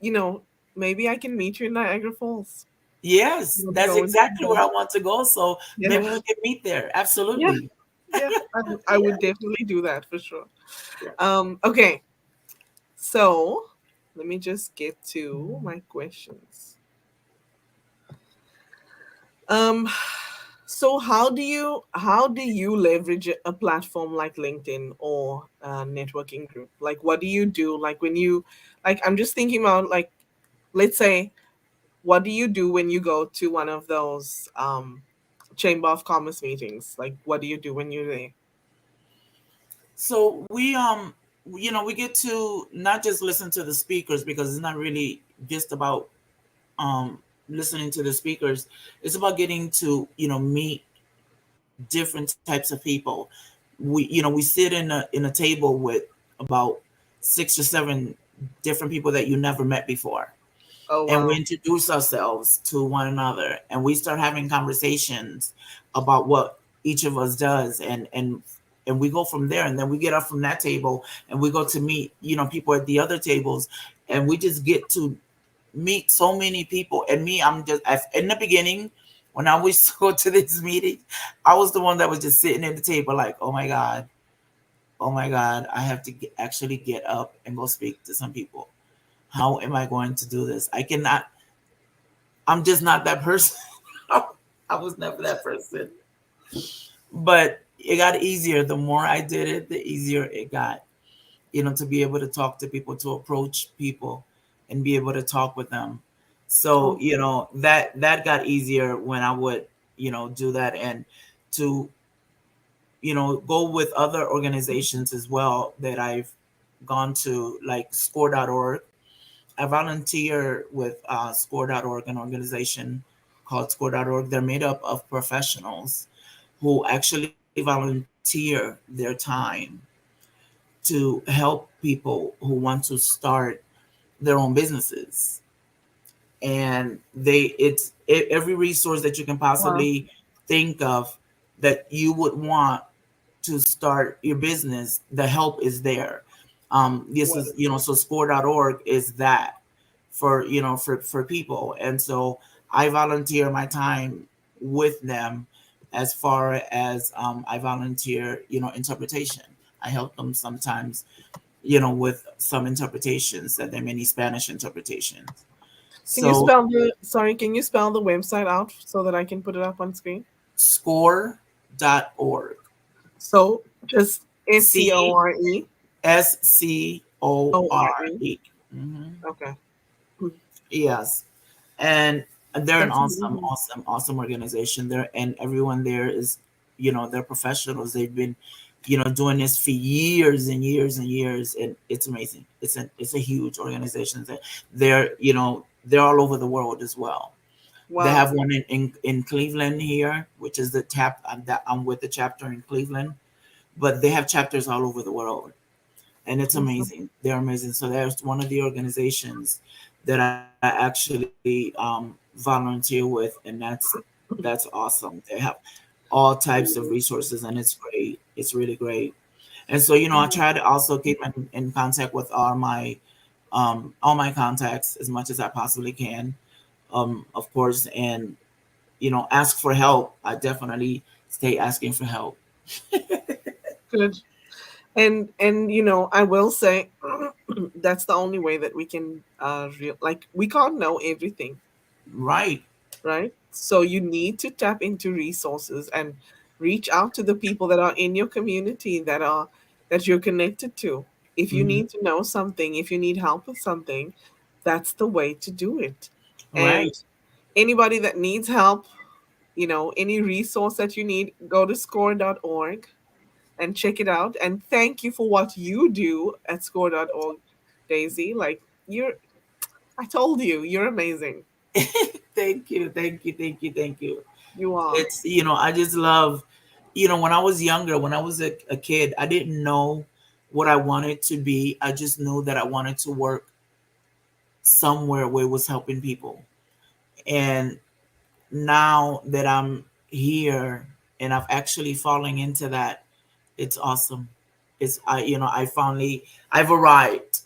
maybe I can meet you in Niagara Falls. Yes, We'll that's go and exactly where support. I want to go. So maybe Yeah, we can meet there. yeah, Absolutely. yeah. I Yeah. would definitely do that for sure. Yeah. Okay, so let me just get to my questions. Um, so how do you leverage a platform like LinkedIn or a networking group? Like, what do you do? Like when you, like, I'm just thinking about like, let's say, what do you do when you go to one of those Chamber of Commerce meetings? Like, what do you do when you're there? So we get to not just listen to the speakers because it's not really just about um listening to the speakers. It's about getting to meet different types of people. We sit in a table with about 6 or 7 different people that you never met before, Oh and we wow. introduce ourselves to one another, and we start having conversations about what each of us does, and we go from there, and then we get up from that table and we go to meet people at the other tables, and we just get to meet so many people. And me, I'm just in the beginning, when I used to go to these meetings, I was the one that was just sitting at the table like, oh my god, oh my god, I have to actually get up and go speak to some people. How am I going to do this? I cannot. I'm just not that person. I was never that person. But it got easier. The more I did it, the easier it got. To be able to talk to people, to approach people, and be able to talk with them. So, Oh that got easier when I would, do that, and to, go with other organizations as well that I've gone to, like score.org. I volunteer with score.org, an organization called score.org. They're made up of professionals who actually volunteer their time to help people who want to start their own businesses. And every resource that you can wow. possibly think of that you would want to start your business, the help is there. This is, Wonderful. so score.org is that for people. And so I volunteer my time with them, as far as I volunteer, interpretation. I help them sometimes, with some interpretations that there are many Spanish interpretations. Can you So spell the sorry? Can you spell the website out so that I can put it up on screen? score.org. So just C SCORE. SCORE. Mhm. Okay. Hmm. Yes. And they're an That's awesome, amazing. awesome, awesome organization there. And everyone there is, they're professionals. They've been, doing this for years and years and years. And it's amazing. It's a huge organization. They're all over the world as well. They Wow. have one in Cleveland here, which is I'm with the chapter in Cleveland, but they have chapters all over the world, and it's Awesome. amazing. They're amazing. So there's one of the organizations that I actually volunteer with, and that's awesome. They have all types of resources, and it's great. It's really great. And so I Yeah. try to also keep in contact with all my contacts as much as I possibly can, of course, and ask for help. I definitely stay asking for help. Good. And I will say that's the only way that we can like we can't know everything, Right. right? So you need to tap into resources and reach out to the people that are in your community that you're connected to. If you Hmm. need to know something, if you need help with something, that's the way to do it. And Right. anybody that needs help, any resource that you need, go to score.org and check it out. And thank you for what you do at score.org, Daisy. Like I told you, you're amazing. Thank you. Thank you. Thank you. Thank you. You are. It's, I just love, when I was younger, when I was a kid, I didn't know what I wanted to be. I just knew that I wanted to work somewhere where it was helping people. And now that I'm here and I've actually fallen into that, it's awesome. I finally, I've arrived.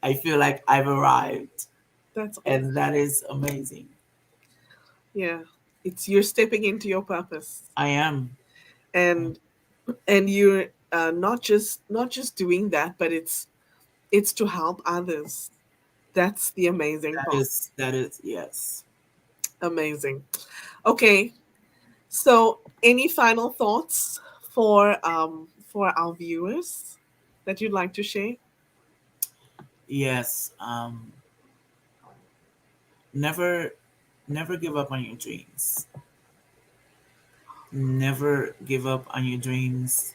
I feel like I've arrived, That's and awesome. that is amazing. Yeah, it's you're stepping into your purpose, I am. and you're not just doing that, but it's to help others. That's the amazing part. That is yes. Amazing. Okay, so any final thoughts for our viewers that you'd like to share? Yes. Never never give up on your dreams. Never give up on your dreams,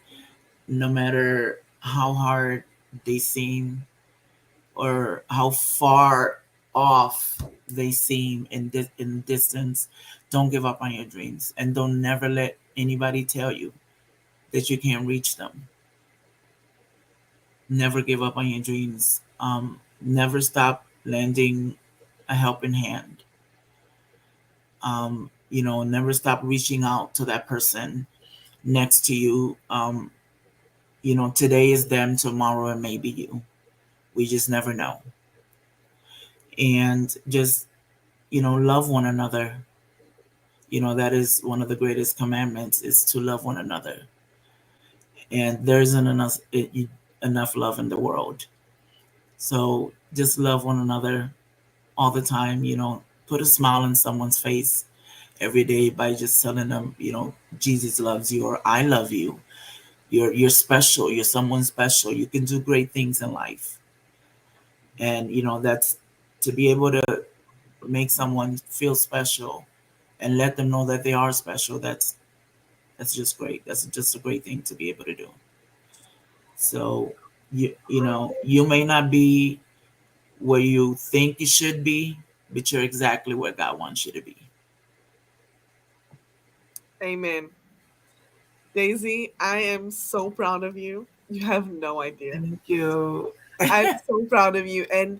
no matter how hard they seem or how far off they seem in distance. Don't give up on your dreams, and don't never let anybody tell you that you can't reach them. Never give up on your dreams. Never stop lending a helping hand. Never stop reaching out to that person next to you. Today is them, tomorrow it may be you. We just never know. And just, love one another. That is one of the greatest commandments, is to love one another. And there isn't enough love in the world. So just love one another all the time. Put a smile on someone's face every day by just telling them, Jesus loves you, or I love you. You're special. You're someone special. You can do great things in life. And that's, to be able to make someone feel special and let them know that they are special. That's just great. That's just a great thing to be able to do. So you may not be where you think you should be, but you're exactly where God wants you to be. Amen. Daisy, I am so proud of you. You have no idea. Thank you. I'm so proud of you, and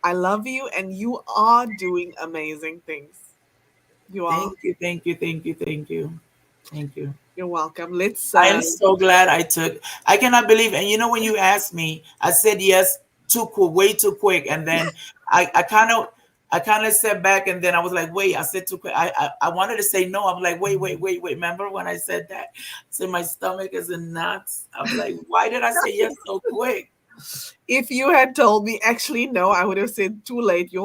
I love you, and you are doing amazing things. You are. Thank you. Thank you. Thank you. Thank you. Thank you. You're welcome. Let's I am so glad I took. I cannot believe. And when you asked me, I said yes too quick, way too quick. And then I kind of sat back, and then I was like, wait, I said too quick. I wanted to say no. I'm like, wait. Remember when I said that? So my stomach is in knots. I'm like, why did I say yes so quick? if you had told me actually no, I would have said too late. Yeah.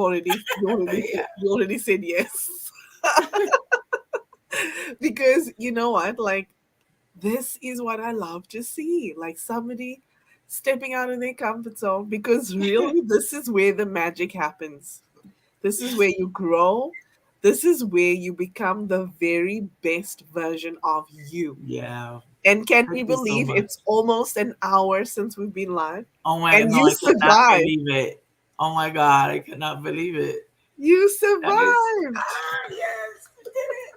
You already said yes. Because you know what? Like, this is what I love to see. Like, somebody stepping out of their comfort zone, because really this is where the magic happens. This is where you grow. This is where you become the very best version of you. Yeah. And can Thank you you so believe much. it's almost an hour since we've been live? Oh my, And no, you I cannot survived. believe it. Oh my God, I cannot believe it. You That is, survived. yes, we did it.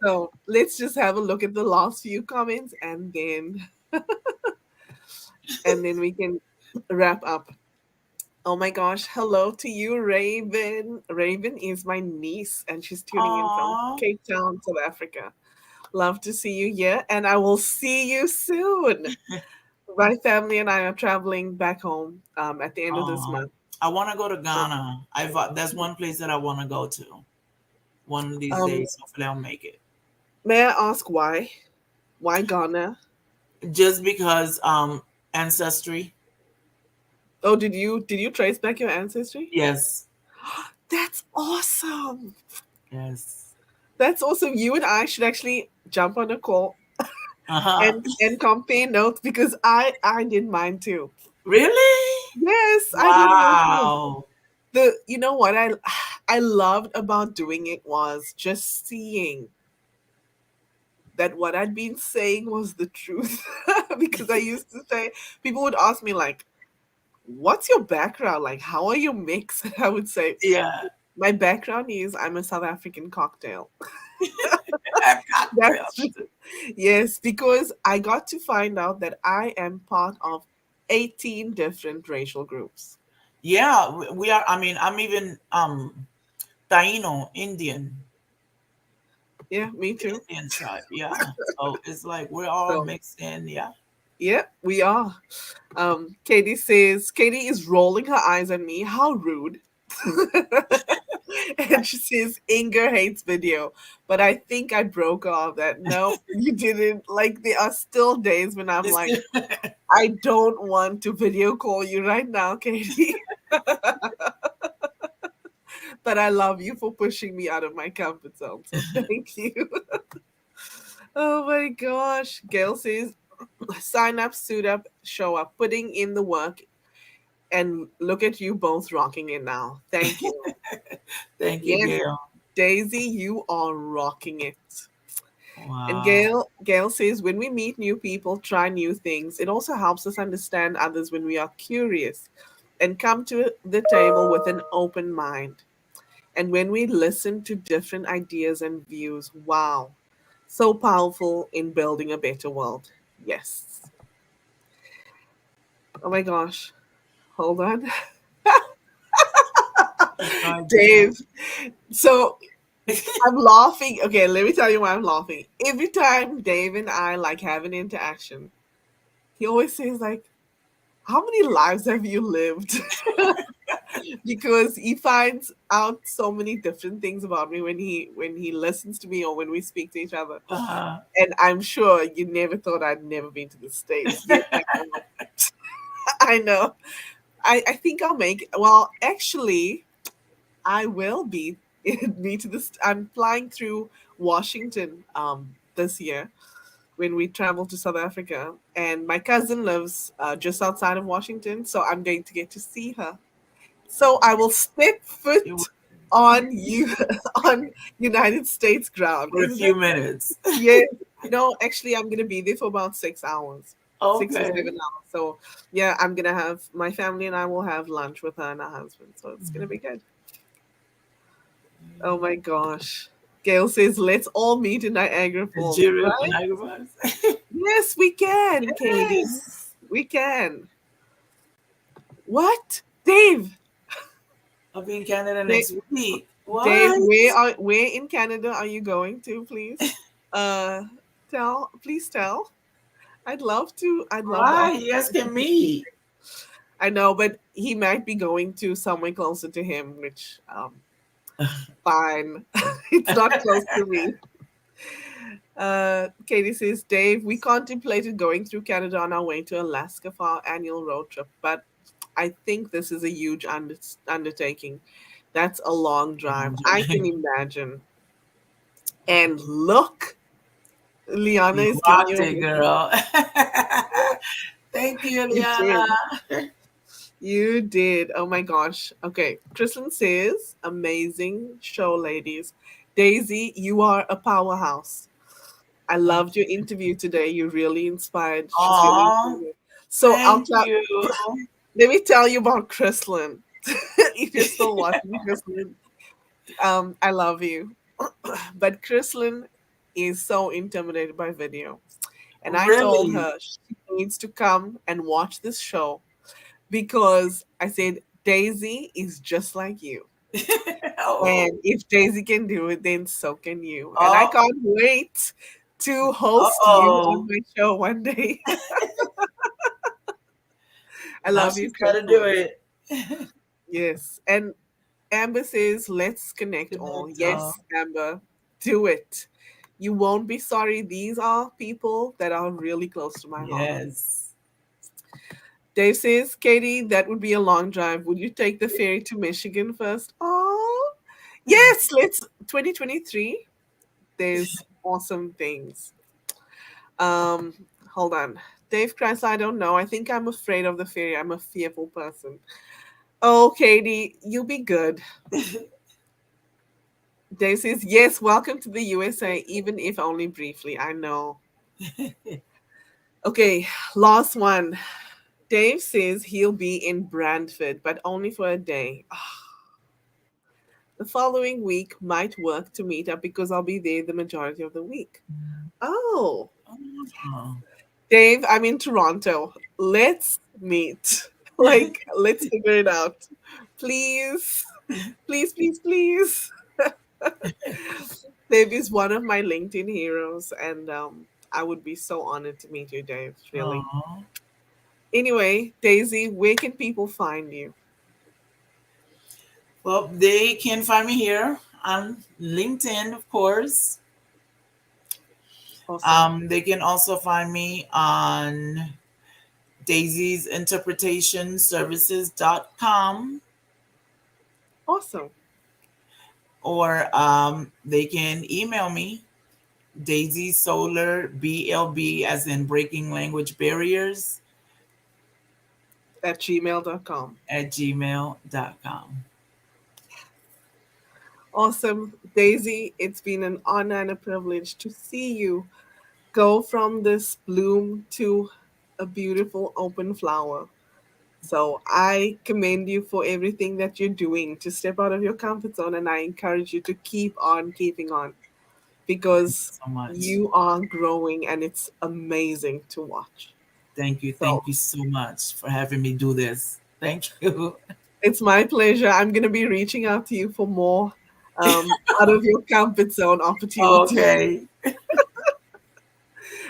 So let's just have a look at the last few comments, and then we can wrap up. Oh my gosh. Hello to you, Raven. Raven is my niece, and she's tuning in from Aw. Cape Town, South Africa. Love to see you here, and I will see you soon. My family and I are traveling back home at the end of this Oh, month. I want to go to So, Ghana. That's one place that I want to go to. One of these um, days, hopefully I'll make it. may I ask why? Why Ghana? Just because ancestry. Oh, did you trace back your ancestry? Yes. That's awesome. Yes. That's awesome. You and I should actually jump on a call Uh-huh. and compare notes, because I did mine too. Really? Yes, I did mine too. Wow. You know what I loved about doing it was just seeing that what I'd been saying was the truth. Because I used to say, people would ask me like, "What's your background? Like, how are you mixed?" And I would say, Yeah. "My background is I'm a South African cocktail." Cocktail. That's true. Yes, because I got to find out that I am part of 18 different racial groups. Yeah, we are. I mean, I'm even Taino Indian, Yeah, me the too. Indian tribe. Yeah, so it's like we're all So, mixed in. Yeah. yeah, we are. Katie says, Katie is rolling her eyes at me. How rude. And she says, Inger hates video. But I think I broke her off that. No, you didn't. Like, there are still days when I'm It's like, I don't want to video call you right now, Katie. But I love you for pushing me out of my comfort zone. So thank you. Oh my gosh. Gail says, sign up, suit up, show up, putting in the work, and look at you both rocking it now. Thank you. Thank you, Yes, Gail. Daisy, you are rocking it. And Wow. Gail says, when we meet new people, try new things. It also helps us understand others when we are curious and come to the table with an open mind. And when we listen to different ideas and views, wow, so powerful in building a better world. Yes. Oh my gosh. Hold on. Keep going, keep going. Dave. So I'm laughing. Okay, let me tell you why I'm laughing. Every time Dave and I like have an interaction, he always says like, how many lives have you lived? Because he finds out so many different things about me when he listens to me or when we speak to each other. Uh, And I'm sure you never thought I'd never been to the States. Yes, I know. I know. I think I'll make well, actually, I will be me to this. I'm flying through Washington this year when we travel to South Africa, and my cousin lives just outside of Washington, so I'm going to get to see her. So I will step it was foot on you on United States ground. for a Isn't that few minutes. yeah? No, actually, I'm gonna be there for about 6 hours, 6 or 7 hours. Okay. So yeah, I'm gonna have my family and I will have lunch with her and her husband. So it's gonna be good. Oh my gosh. Gail says, let's all meet in Niagara Falls, Nigeria, right? Niagara Falls. Yes, we can, Katie. Yes. We can. What? Dave. I'll be in Canada Dave, next week. Dave, What? where in Canada are you going to, please? Uh please tell. I'd love the Right. You guys opportunity can to see. meet. I know, but he might be going to somewhere closer to him, which fine. It's not close to me. Katie says, Dave, we contemplated going through Canada on our way to Alaska for our annual road trip, but I think this is a huge undertaking. That's a long drive. I can imagine. And look, Liana You is giving rocked you a it, message. girl. Thank you, You Liana. did. You did. Oh my gosh. Okay. Tristan says, amazing show, ladies. Daisy, you are a powerhouse. I loved your interview today. You really inspired. She's really Aw, inspired. So I'll thank tell. you. Let me tell you about Chrislyn. If you're still watching, Chrislyn, I love you. But Chrislyn is so intimidated by video, and I told Really? her she needs to come and watch this show because I said Daisy is just like you. Oh, And if Daisy can do it, then so can you. And I oh, can't wait to host you on oh. my show one day. I Now love you, she's got to do Crystal. it. Yes. And Amber says, let's connect all. Connect all. Yes, Amber, do it. You won't be sorry. These are people that are really close to my heart. Yes. Dave says, Katie, that would be a long drive. Would you take the ferry to Michigan first? Oh, yes, let's 2023. There's awesome things. Um, hold on. Dave cries, I don't know. I think I'm afraid of the ferry. I'm a fearful person. Oh, Katie, you'll be good. Dave says, yes, welcome to the USA, even if only briefly. I know. Okay, last one. Dave says he'll be in Brantford, but only for a day. The following week might work to meet up because I'll be there the majority of the week. Oh, Oh, Dave, I'm in Toronto. Let's meet. Like, let's figure it out. Please, please, please, please. Dave is one of my LinkedIn heroes, and I would be so honored to meet you, Dave, really. oh. Anyway, Daisy, where can people find you? Well, they can find me here on LinkedIn, of course. Awesome. They can also find me on Daisy's Interpretation Services.com, Awesome. or they can email me, Daisy Solar BLB, as in breaking language barriers, At gmail.com. at gmail.com. Awesome. Daisy, it's been an honor and a privilege to see you go from this bloom to a beautiful open flower. So I commend you for everything that you're doing to step out of your comfort zone, and I encourage you to keep on keeping on because So much. you are growing and it's amazing to watch. Thank you. So Thank you so much for having me do this. Thank you. it's my pleasure. I'm going to be reaching out to you for more out of your comfort zone opportunities. Okay.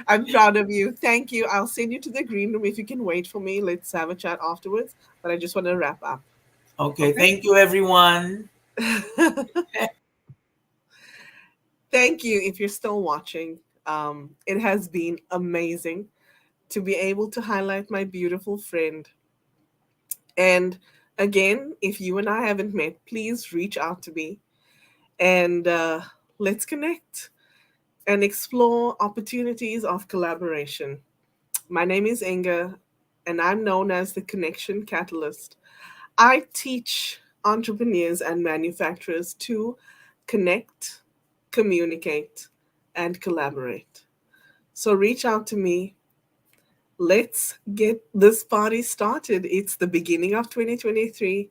I'm proud of you. Thank you. I'll send you to the green room if you can wait for me. Let's have a chat afterwards. But I just want to wrap up. Okay. Okay. Thank you, everyone. Thank you if you're still watching. It has been amazing to be able to highlight my beautiful friend. And again, if you and I haven't met, please reach out to me and let's connect and explore opportunities of collaboration. My name is Inga, and I'm known as the Connection Catalyst. I teach entrepreneurs and manufacturers to connect, communicate, and collaborate. So reach out to me. Let's get this party started. It's the beginning of 2023,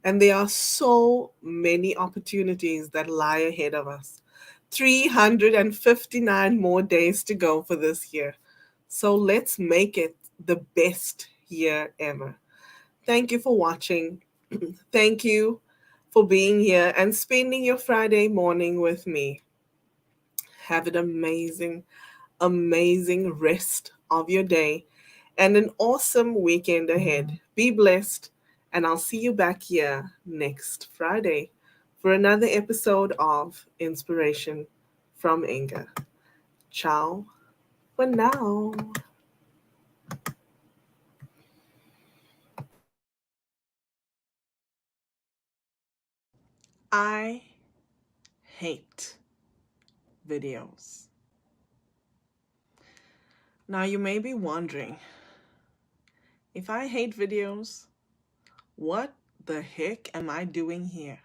and there are so many opportunities that lie ahead of us. 359 more days to go for this year. So let's make it the best year ever. Thank you for watching. Thank you for being here and spending your Friday morning with me. Have an amazing, amazing rest of your day and an awesome weekend ahead. Be blessed, and I'll see you back here next Friday for another episode of Inspiration from Inga. Ciao for now. I hate videos. Now, you may be wondering, if I hate videos, what the heck am I doing here?